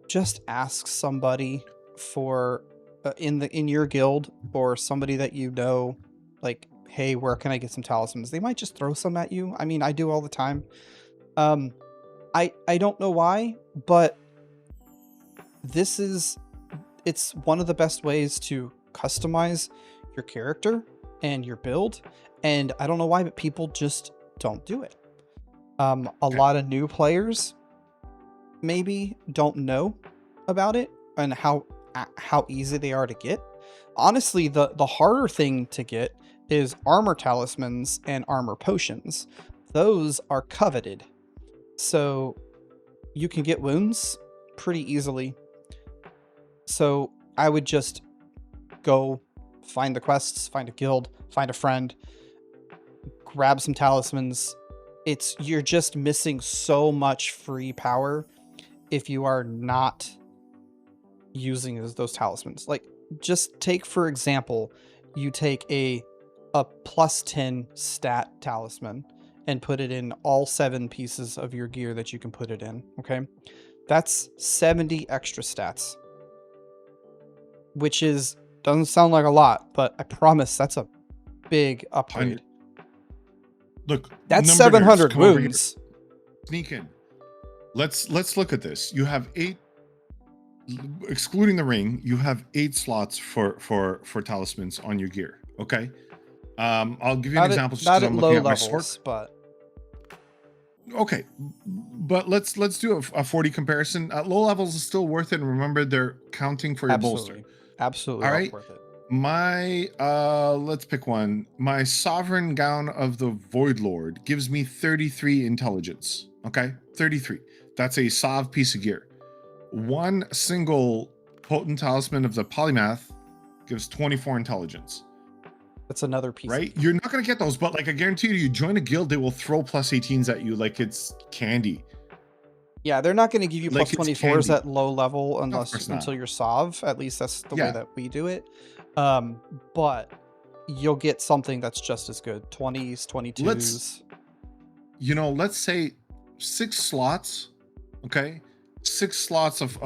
Just ask somebody for in your guild, or somebody that you know, like, hey, where can I get some talismans? They might just throw some at you. I mean, I do all the time. I don't know why, but it's one of the best ways to customize your character and your build, and I don't know why, but people just don't do it. A lot of new players maybe don't know about it and how easy they are to get. Honestly, the harder thing to get is armor talismans and armor potions. Those are coveted, so you can get wounds pretty easily. So I would just go find the quests, find a guild, find a friend, grab some talismans. You're just missing so much free power if you are not using those talismans. Like, just take, for example, you take a a +10 stat talisman and put it in all 7 pieces of your gear that you can put it in, okay? That's 70 extra stats. Which doesn't sound like a lot, but I promise that's a big upgrade. Look, that's number 700 nerds, come over here. wounds. Sneak in. Let's look at this. You have 8, excluding the ring, you have 8 slots for talismans on your gear. Okay. I'll give you an example. Not at low levels, but okay. But let's do a 40 comparison. At low levels is still worth it. And remember, they're counting for your bolster. Absolutely. All right. Worth it. My let's pick one. My sovereign gown of the Void Lord gives me 33 intelligence. Okay, 33. That's a Sov piece of gear. One single potent talisman of the polymath gives 24 intelligence. That's another piece. Right? You're not gonna get those, but like I guarantee you join a guild, they will throw +18s at you like it's candy. Yeah, they're not going to give you like +24s at low level until you're Sov. At least that's the way that we do it. But you'll get something that's just as good. 20s, 22s. Let's say 6 slots. Okay, 6 slots of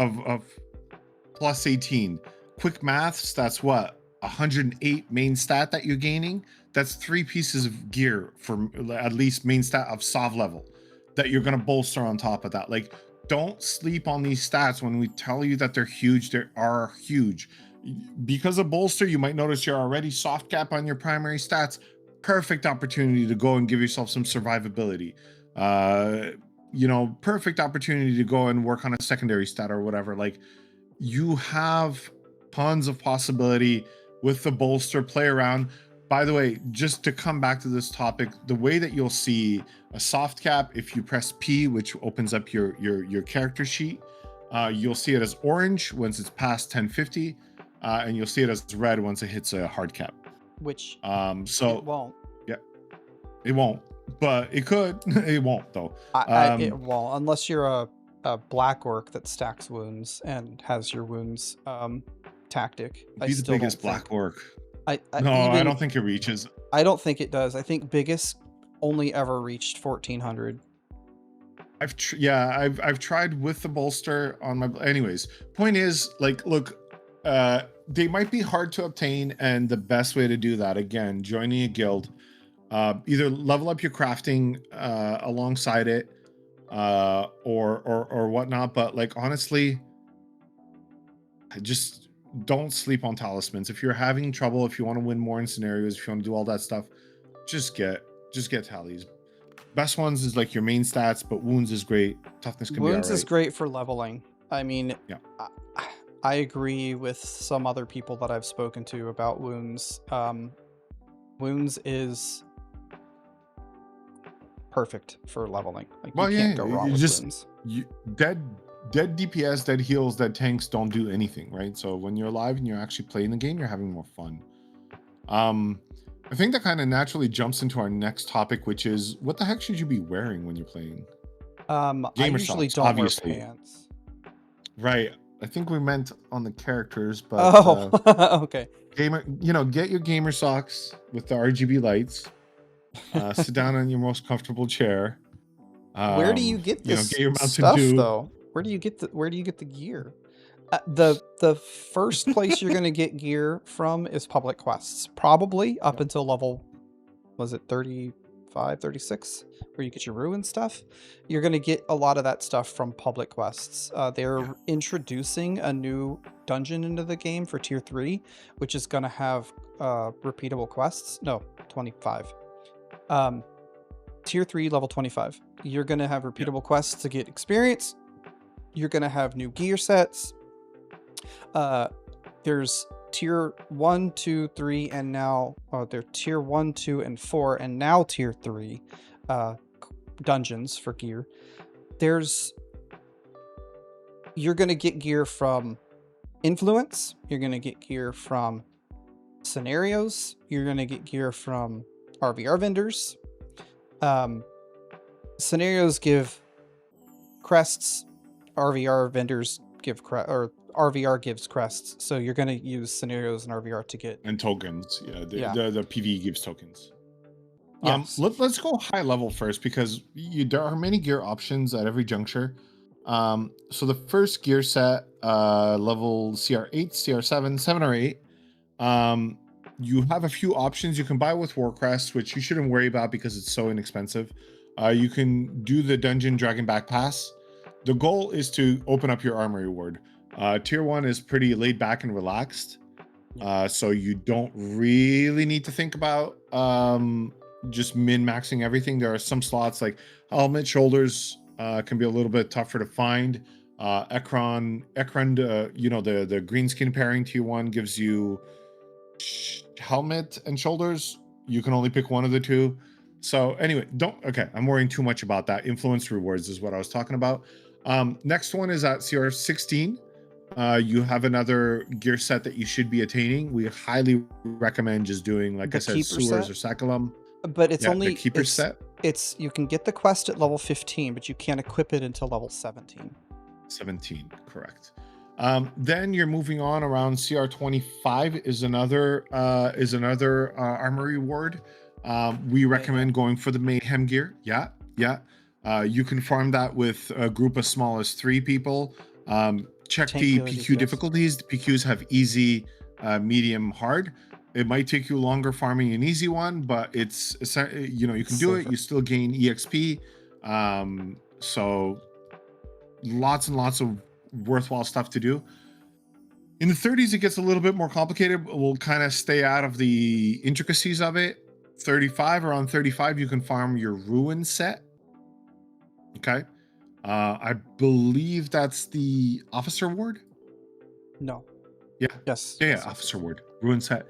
+18. Quick maths. That's what 108 main stat that you're gaining. That's 3 pieces of gear for at least main stat of Sov level that you're going to bolster on top of that. Like, don't sleep on these stats when we tell you that they're huge. They are huge. Because of bolster, you might notice you're already soft cap on your primary stats. Perfect opportunity to go and give yourself some survivability. Perfect opportunity to go and work on a secondary stat or whatever. Like, you have tons of possibility with the bolster. Play around. By the way, just to come back to this topic, the way that you'll see a soft cap, if you press P, which opens up your character sheet, you'll see it as orange once it's past 1050, and you'll see it as red once it hits a hard cap. Which it won't. Yeah, it won't, but it could. It won't though. It won't unless you're a black orc that stacks wounds and has your wounds tactic. Be the biggest black orc. I don't think it reaches. I don't think it does. I think biggest only ever reached 1400. I've tried with the bolster on my. Anyways, point is, like, look, they might be hard to obtain, and the best way to do that, again, joining a guild, either level up your crafting alongside it, or whatnot. But like, honestly, just don't sleep on talismans. If you're having trouble, if you want to win more in scenarios, if you want to do all that stuff, just get tallies. Best ones is like your main stats, but wounds is great. Toughness can wounds be is great for leveling. I mean, yeah. I agree with some other people that I've spoken to about wounds. Wounds is perfect for leveling. Like, you can't go wrong with wounds. Dead DPS, dead heals, dead tanks don't do anything, right? So when you're alive and you're actually playing the game, you're having more fun. I think that kind of naturally jumps into our next topic, which is what the heck should you be wearing when you're playing? I usually don't wear pants. Right. I think we meant on the characters, but okay. Gamer, get your gamer socks with the RGB lights. Sit down on your most comfortable chair. Where do you get this get your stuff though? Where do you get the gear? The first place you're going to get gear from is public quests, probably up until level, was it 35, 36, where you get your ruin stuff. You're going to get a lot of that stuff from public quests. They're introducing a new dungeon into the game for tier 3, which is going to have repeatable quests. No, 25. Tier 3, level 25. You're going to have repeatable quests to get experience. You're going to have new gear sets. There's tier 1, 2, 3, and now they're tier 1, 2, and 4, and now tier 3 dungeons for gear. You're going to get gear from influence. You're going to get gear from scenarios. You're going to get gear from RVR vendors. Scenarios give crests. RVR vendors give RVR gives crests, so you're going to use scenarios in RVR to get and tokens. Yeah, Yeah. the PvE gives tokens. Yes. Let's go high level first because there are many gear options at every juncture. So the first gear set, level CR8, CR7, 7 or 8. You have a few options you can buy with Warcast, which you shouldn't worry about because it's so inexpensive. You can do the Dungeon Dragon Back Pass. The goal is to open up your armory ward. Tier 1 is pretty laid back and relaxed. So you don't really need to think about just min-maxing everything. There are some slots like helmet, shoulders can be a little bit tougher to find. Ekron, the green skin pairing tier 1 gives you helmet and shoulders. You can only pick one of the two. So anyway, I'm worrying too much about that. Influence rewards is what I was talking about. Next one is at CR 16. You have another gear set that you should be attaining. We highly recommend just doing, like I said, sewers or saculum. But it's only the keeper set. It's you can get the quest at level 15, but you can't equip it until level 17. 17, correct. Then you're moving on around CR 25 is another armory ward. We recommend going for the mayhem gear. Yeah. You can farm that with a group as small as 3 people. Check the PQ difficulties. The PQs have easy, medium, hard. It might take you longer farming an easy one, but it's you can do it. You still gain EXP. So lots and lots of worthwhile stuff to do. In the 30s, it gets a little bit more complicated. We'll kind of stay out of the intricacies of it. Around 35, you can farm your ruin set. Okay. I believe that's the officer ward. No. Yeah. Yes. Yeah. Officer ward, ruin set.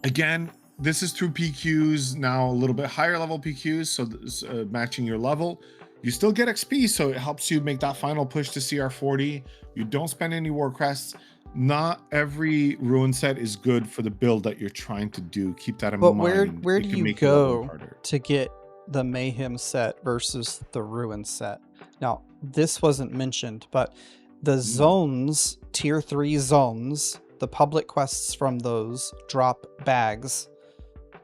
Again, this is through PQs, now a little bit higher level PQs, so matching your level. You still get XP, so it helps you make that final push to CR 40. You don't spend any war crests. Not every ruin set is good for the build that you're trying to do. Keep that in mind. But where do you go to get the mayhem set versus the ruin set? Now, this wasn't mentioned, but the zones, tier 3 zones, the public quests from those drop bags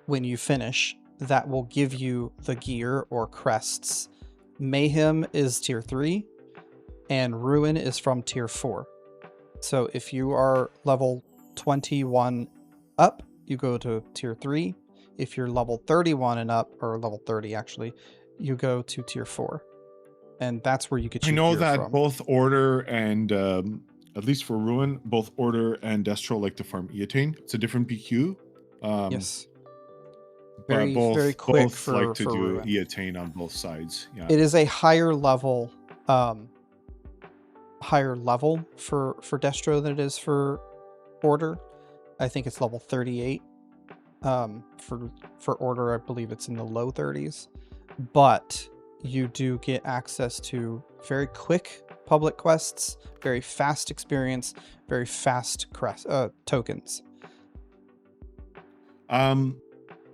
when you finish that will give you the gear or crests. Mayhem is tier 3 and ruin is from tier 4. So if you are level 21 up, you go to tier 3. If you're level 31 and up, or level 30 actually, you go to tier 4. And that's where you get your gear from. I know that both Order and, at least for Ruin, both Order and Destro like to farm Eatane. It's a different PQ. Yes. Very quick both for like to do Ruin. Eatane on both sides. Yeah. It is a higher level for Destro than it is for Order. I think it's level 38. For Order, I believe it's in the low 30s. But you do get access to very quick public quests, very fast experience, very fast tokens.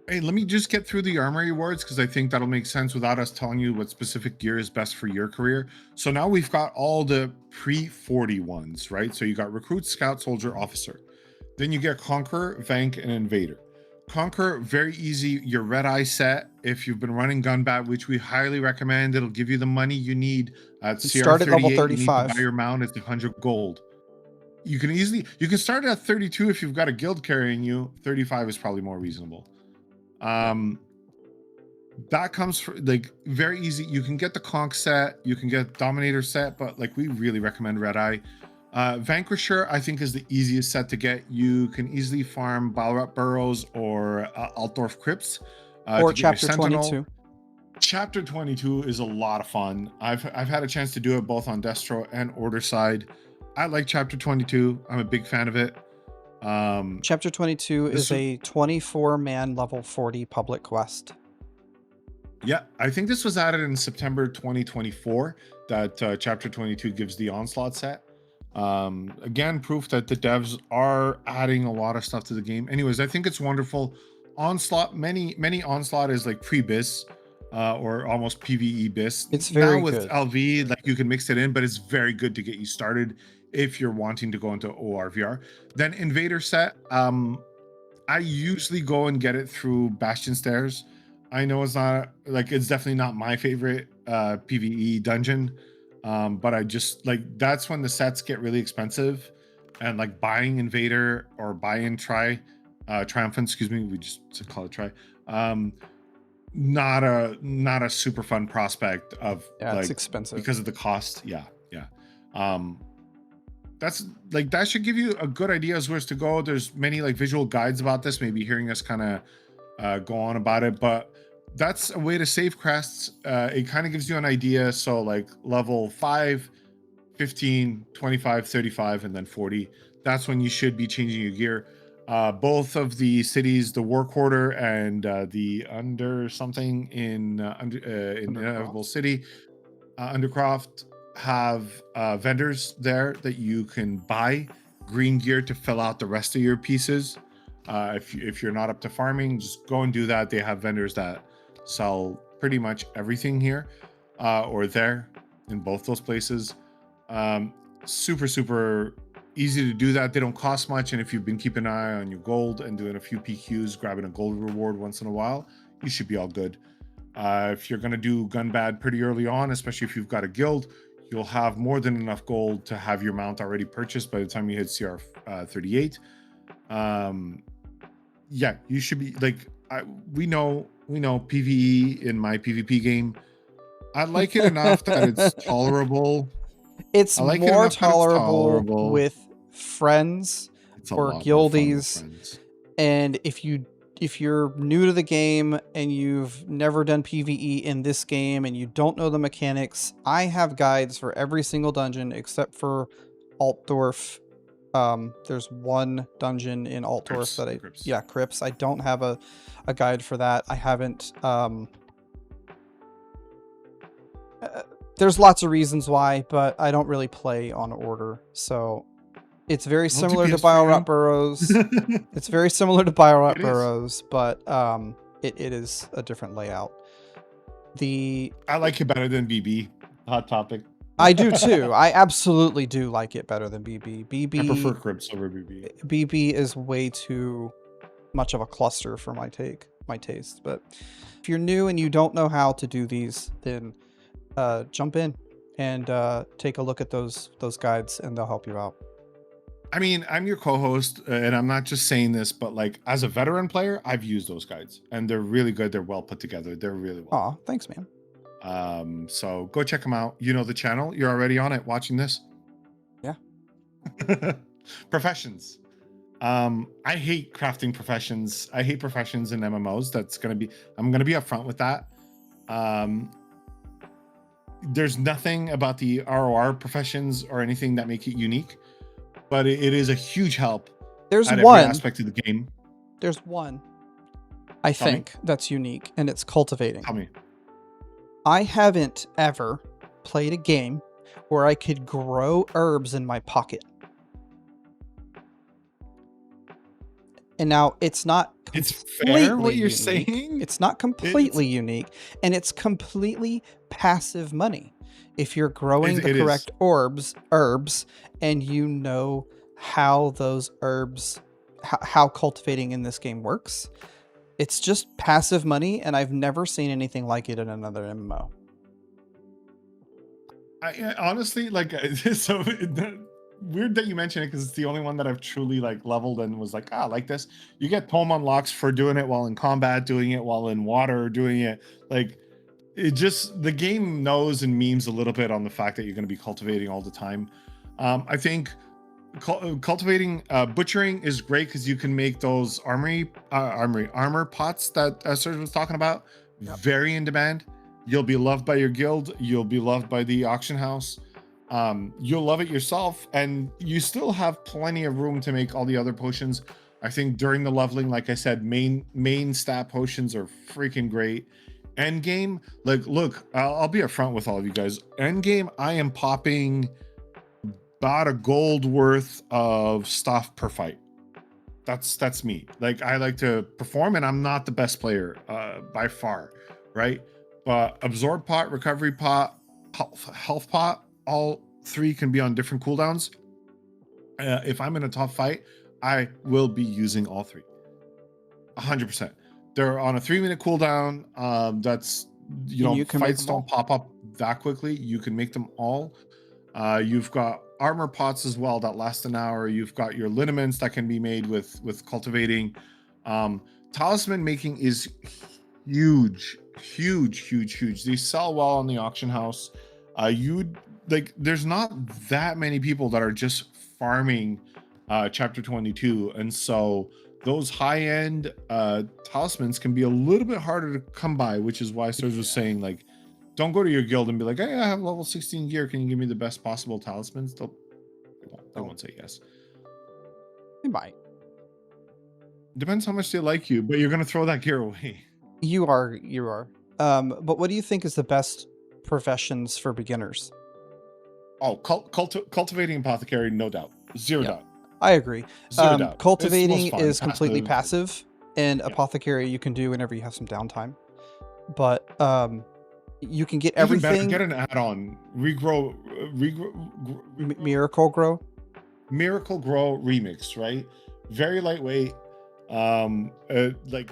Hey, let me just get through the armory awards because I think that'll make sense without us telling you what specific gear is best for your career. So now we've got all the pre-40 ones, right? So you got Recruit, Scout, Soldier, Officer. Then you get Conqueror, Vank, and Invader. Conqueror, very easy. Your Red Eye set, if you've been running Gunbat, which we highly recommend, it'll give you the money you need. At CR start at level 35. You need to buy your mount. It's 100 gold. You can start at 32 if you've got a guild carrying you. 35 is probably more reasonable. That comes for like very easy. You can get the Conch set, you can get Dominator set, but like we really recommend Red Eye. Vanquisher, I think, is the easiest set to get. You can easily farm Balrog Burrows or Altdorf Crypts. Or Chapter 22. Chapter 22 is a lot of fun. I've had a chance to do it both on Destro and Order side. I like Chapter 22. I'm a big fan of it. Chapter 22 is a 24-man level 40 public quest. Yeah, I think this was added in September 2024 that Chapter 22 gives the Onslaught set. Again, proof that the devs are adding a lot of stuff to the game. Anyways, I think it's wonderful. Onslaught, many Onslaught is like pre-bis or almost PvE bis. It's very now with good. LV, like you can mix it in, but it's very good to get you started. if you're wanting to go into ORVR. Then Invader set, I usually go and get it through Bastion Stairs. I know it's not like, it's definitely not my favorite PvE dungeon, but I just like, that's when the sets get really expensive, and like buying Invader or buying Triumphant, excuse me, we just call it Try. Not a super fun prospect of, Yeah, it's like, expensive because of the cost. Yeah. That's like, that should give you a good idea as where to go. There's many like visual guides about this, maybe hearing us kind of go on about it, but that's a way to save crests. It kind of gives you an idea. So like level 5, 15, 25, 35, and then 40, that's when you should be changing your gear. Both of the cities, the War Quarter and the Under something in Inevitable City, Undercroft, have vendors there that you can buy green gear to fill out the rest of your pieces. If you're not up to farming, just go and do that. They have vendors that sell pretty much everything here or there in both those places. Super easy to do that. They don't cost much, and if you've been keeping an eye on your gold and doing a few PQs, grabbing a gold reward once in a while, you should be all good. If you're going to do gun bad pretty early on, especially if you've got a guild, you'll have more than enough gold to have your mount already purchased by the time you hit CR 38. Yeah, you should be like, we know PvE in my PvP game. I like it enough that it's tolerable. It's like more tolerable with friends or guildies. And if you're new to the game and you've never done PvE in this game and you don't know the mechanics, I have guides for every single dungeon except for Altdorf. There's one dungeon in Altdorf that Crypts. I don't have a guide for that. I haven't. There's lots of reasons why, but I don't really play on order. So it's very similar to Biorot Burrows. It's very similar to Biorot Burrows, but it is a different layout. I like it better than BB. Hot topic. I do too. I absolutely do like it better than BB. I prefer Crypts over BB. BB is way too much of a cluster for my taste. But if you're new and you don't know how to do these, then jump in and take a look at those guides, and they'll help you out. I mean, I'm your co-host, and I'm not just saying this, but like as a veteran player, I've used those guides, and they're really good. They're well put together. They're really well. Aw, thanks, man. So go check them out. You know the channel. You're already on it watching this. Yeah. Professions. I hate crafting professions. I hate professions in MMOs. I'm gonna be upfront with that. There's nothing about the ROR professions or anything that make it unique, but it is a huge help. There's at one every aspect of the game. There's one I think that's unique, and it's cultivating. Tell me. I haven't ever played a game where I could grow herbs in my pocket. And now it's not It's fair what you're unique. saying. It's not completely unique, and it's completely passive money. If you're growing the correct herbs, and you know how those herbs, how cultivating in this game works, it's just passive money, and I've never seen anything like it in another MMO. I honestly, like, so weird that you mention it, because it's the only one that I've truly like leveled and was like, I like this. You get tome unlocks for doing it while in combat, doing it while in water, doing it like, it just, the game knows and memes a little bit on the fact that you're going to be cultivating all the time. I think cultivating, butchering is great because you can make those armor pots that Serj was talking about. Yep. Very in demand. You'll be loved by your guild. You'll be loved by the auction house. You'll love it yourself, and you still have plenty of room to make all the other potions. I think during the leveling, like I said, main stat potions are freaking great. End game, like, look, I'll be upfront with all of you guys. End game, I am popping about a gold worth of stuff per fight. That's me. Like, I like to perform, and I'm not the best player by far, right? But absorb pot, recovery pot, health pot, all three can be on different cooldowns. If I'm in a tough fight, I will be using all three. 100%. They're on a 3-minute cooldown. That's, And you can make fights them all. don't pop up that quickly. You can make them all. You've got armor pots as well that last an hour. You've got your liniments that can be made with cultivating. Talisman making is huge, huge, huge, huge. They sell well on the auction house. There's not that many people that are just farming chapter 22, and so those high-end talismans can be a little bit harder to come by, which is why Serj was saying, like, don't go to your guild and be like, hey, I have level 16 gear, can you give me the best possible talismans? They won't say yes. They might. Depends how much they like you, but you're gonna throw that gear away. You are. But what do you think is the best professions for beginners? Oh, cultivating apothecary, no doubt. Zero doubt. I agree. Zero doubt. Cultivating is completely passive, and apothecary you can do whenever you have some downtime. But you can get everything. Get an add-on. Miracle Grow. Miracle Grow remix, right? Very lightweight. Like,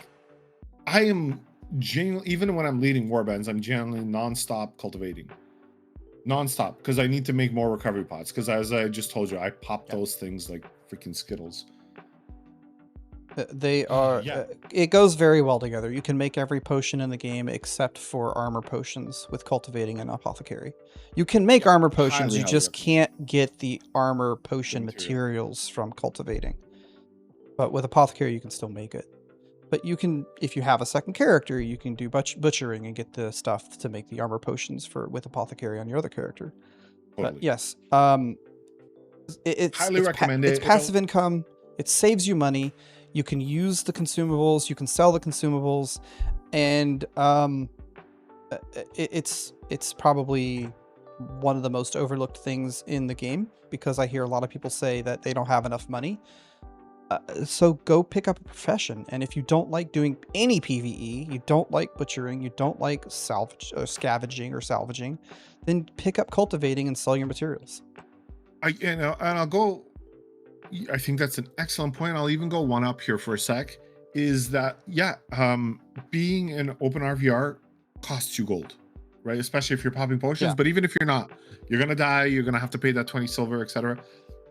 I am genuinely, even when I'm leading warbands, I'm generally non-stop cultivating. Non-stop, because I need to make more recovery pots, because as I just told you, I pop those things like freaking Skittles. They are it goes very well together. You can make every potion in the game except for armor potions with cultivating and apothecary. You can make armor potions, you just can't get the armor potion materials from cultivating. But with apothecary you can still make it. But you can, if you have a second character, you can do butchering and get the stuff to make the armor potions with apothecary on your other character. Totally. But yes, it's highly recommend it. It's passive income. It saves you money. You can use the consumables. You can sell the consumables, and it's probably one of the most overlooked things in the game, because I hear a lot of people say that they don't have enough money. So go pick up a profession, and if you don't like doing any PvE, you don't like butchering, you don't like scavenging or salvaging, then pick up cultivating and sell your materials. I'll go. I think that's an excellent point. I'll even go one up here for a sec. Is that being an open RVR costs you gold, right? Especially if you're popping potions. Yeah. But even if you're not, you're gonna die. You're gonna have to pay that 20 silver, etc.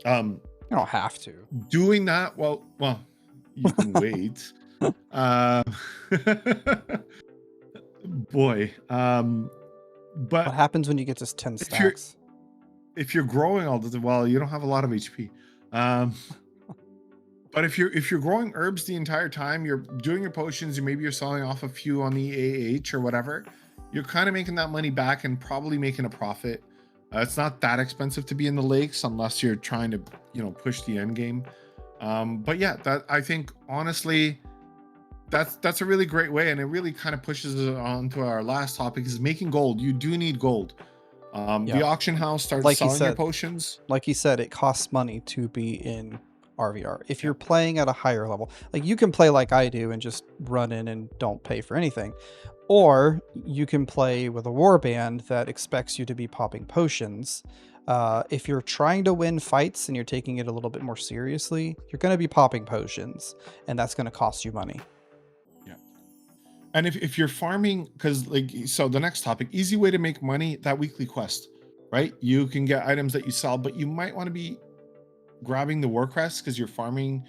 You don't have to. Doing that, well, you can wait. Boy. But what happens when you get to 10 stacks? If you're growing all the well, you don't have a lot of HP. But if you're growing herbs the entire time, you're doing your potions, maybe you're selling off a few on the AH or whatever, you're kind of making that money back and probably making a profit. It's not that expensive to be in the lakes unless you're trying to, push the end game. But yeah, that I think honestly, that's a really great way, and it really kind of pushes us on to our last topic, is making gold. You do need gold. The auction house starts selling your potions. Like you said, it costs money to be in RVR. If you're playing at a higher level, like you can play like I do and just run in and don't pay for anything. Or you can play with a warband that expects you to be popping potions. If you're trying to win fights and you're taking it a little bit more seriously, you're going to be popping potions, and that's going to cost you money. Yeah. And if you're farming, because so the next topic, easy way to make money, that weekly quest, right? You can get items that you sell, but you might want to be grabbing the Warcast because you're farming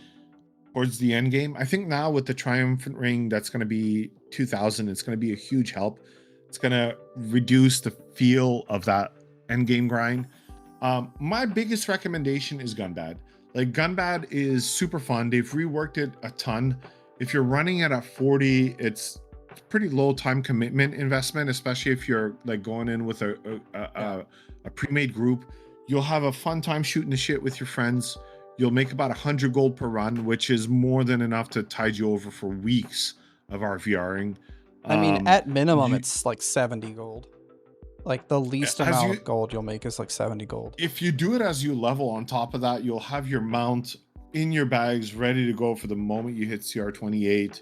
towards the end game. I think now with the Triumphant Ring, that's going to be 2,000. It's going to be a huge help. It's going to reduce the feel of that end game grind. My biggest recommendation is Gunbad. Gunbad is super fun. They've reworked it a ton. If you're running it at 40, it's pretty low time commitment investment, especially if you're going in with a pre-made group. You'll have a fun time shooting the shit with your friends. You'll make about 100 gold per run, which is more than enough to tide you over for weeks of RVRing. I mean, at minimum, it's like 70 gold. The least amount of gold you'll make is 70 gold. If you do it as you level, on top of that, you'll have your mount in your bags ready to go for the moment you hit CR28.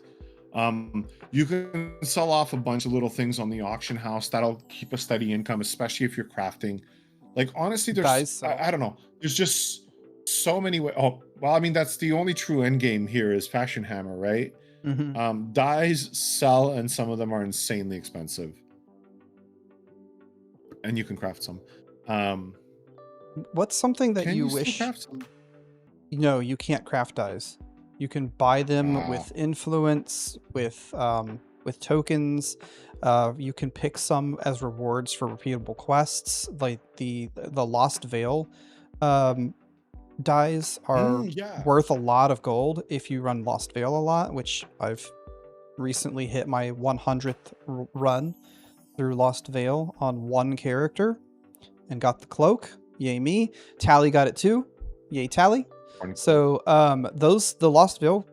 You can sell off a bunch of little things on the auction house. That'll keep a steady income, especially if you're crafting. Honestly, there's I don't know. There's just so many ways. Oh, well, I mean, that's the only true end game here is Fashion Hammer, right? Dyes sell, and some of them are insanely expensive. And you can craft some. What's something that you wish? Craft some? No, you can't craft dyes. You can buy them with influence, with tokens. You can pick some as rewards for repeatable quests, like the Lost Veil dyes are worth a lot of gold if you run Lost Veil a lot, which I've recently hit my 100th run through Lost Veil on one character and got the cloak. Yay me. Tally got it too. Yay Tally. So the Lost Veil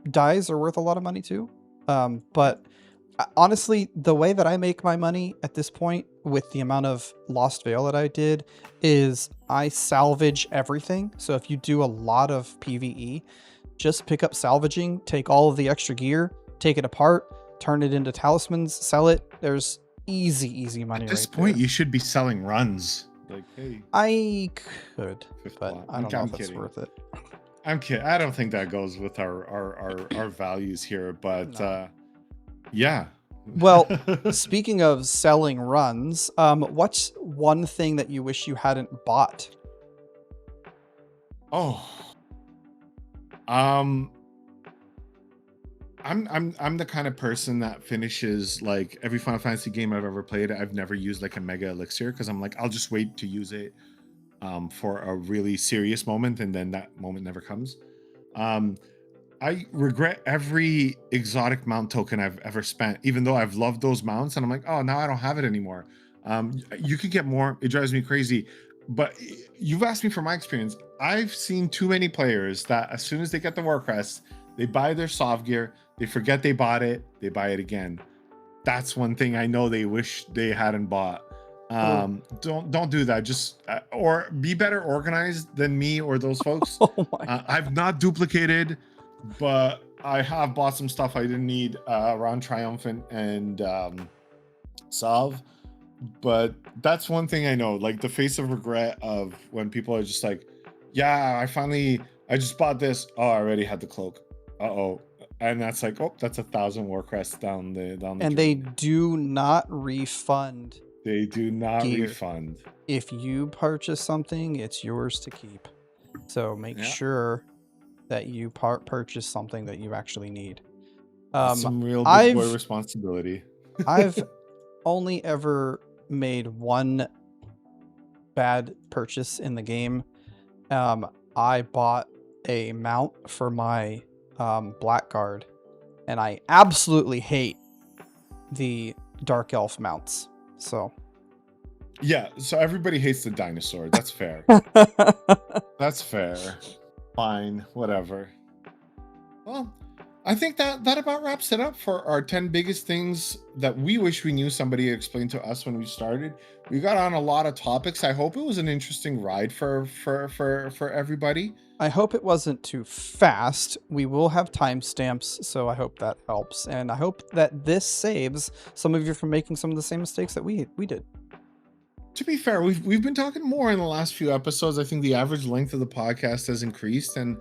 dyes are worth a lot of money too. But honestly, the way that I make my money at this point with the amount of Lost Veil that I did is I salvage everything. So if you do a lot of PvE, just pick up salvaging, take all of the extra gear, take it apart, turn it into talismans, sell it. There's easy money. At this point, you should be selling runs. Like, hey, I could, but I don't know if it's worth it. I'm kidding. I don't think that goes with our values here, but no. Yeah. Well, speaking of selling runs, what's one thing that you wish you hadn't bought? Oh, I'm the kind of person that finishes like every Final Fantasy game I've ever played. I've never used like a mega elixir because I'm like, I'll just wait to use it for a really serious moment, and then that moment never comes. I regret every exotic mount token I've ever spent, even though I've loved those mounts, and I'm like, oh, now I don't have it anymore. You could get more. It drives me crazy. But you've asked me for my experience. I've seen too many players that as soon as they get the war crest, they buy their soft gear, they forget they bought it, they buy it again. That's one thing I know they wish they hadn't bought. Don't do that. Just or be better organized than me or those folks. I've not duplicated, but I have bought some stuff I didn't need around Triumphant and Salve. But that's one thing I know, like the face of regret of when people are just like, yeah, I just bought this. Oh, I already had the cloak. Uh-oh. And that's like, oh, that's 1,000 war crests down the and journey. They do not refund. They do not refund. If you purchase something, it's yours to keep. So make sure that you purchase something that you actually need. Some real big boy responsibility. I've only ever made one bad purchase in the game. I bought a mount for my Blackguard, and I absolutely hate the Dark Elf mounts. So yeah, so everybody hates the dinosaur. That's fair. That's fair. Fine, whatever. Well, I think that about wraps it up for our 10 biggest things that we wish we knew somebody explained to us when we started. We got on a lot of topics. I hope it was an interesting ride for everybody. I hope it wasn't too fast. We will have timestamps, so I hope that helps. And I hope that this saves some of you from making some of the same mistakes that we did. To be fair, we've been talking more in the last few episodes. I think the average length of the podcast has increased, and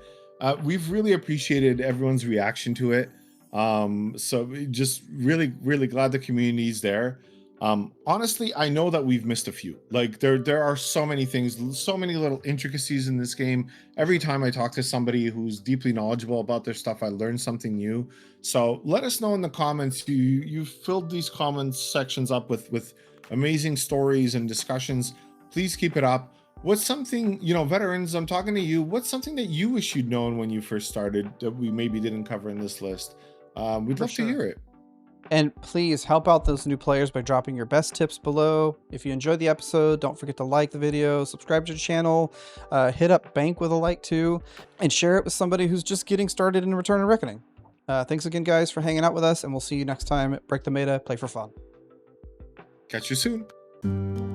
we've really appreciated everyone's reaction to it. So just really glad the community's there. Honestly, I know that we've missed a few. Like there are so many things, so many little intricacies in this game. Every time I talk to somebody who's deeply knowledgeable about their stuff, I learn something new. So let us know in the comments. You filled these comments sections up with amazing stories and discussions. Please keep it up. What's something, veterans, I'm talking to you, what's something that you wish you'd known when you first started that we maybe didn't cover in this list? We'd love to hear it. And please help out those new players by dropping your best tips below. If you enjoyed the episode, don't forget to like the video, subscribe to the channel, hit up Bank with a like too, and share it with somebody who's just getting started in Return and Reckoning. Thanks again, guys, for hanging out with us, and we'll see you next time. Break the meta, play for fun. Catch you soon.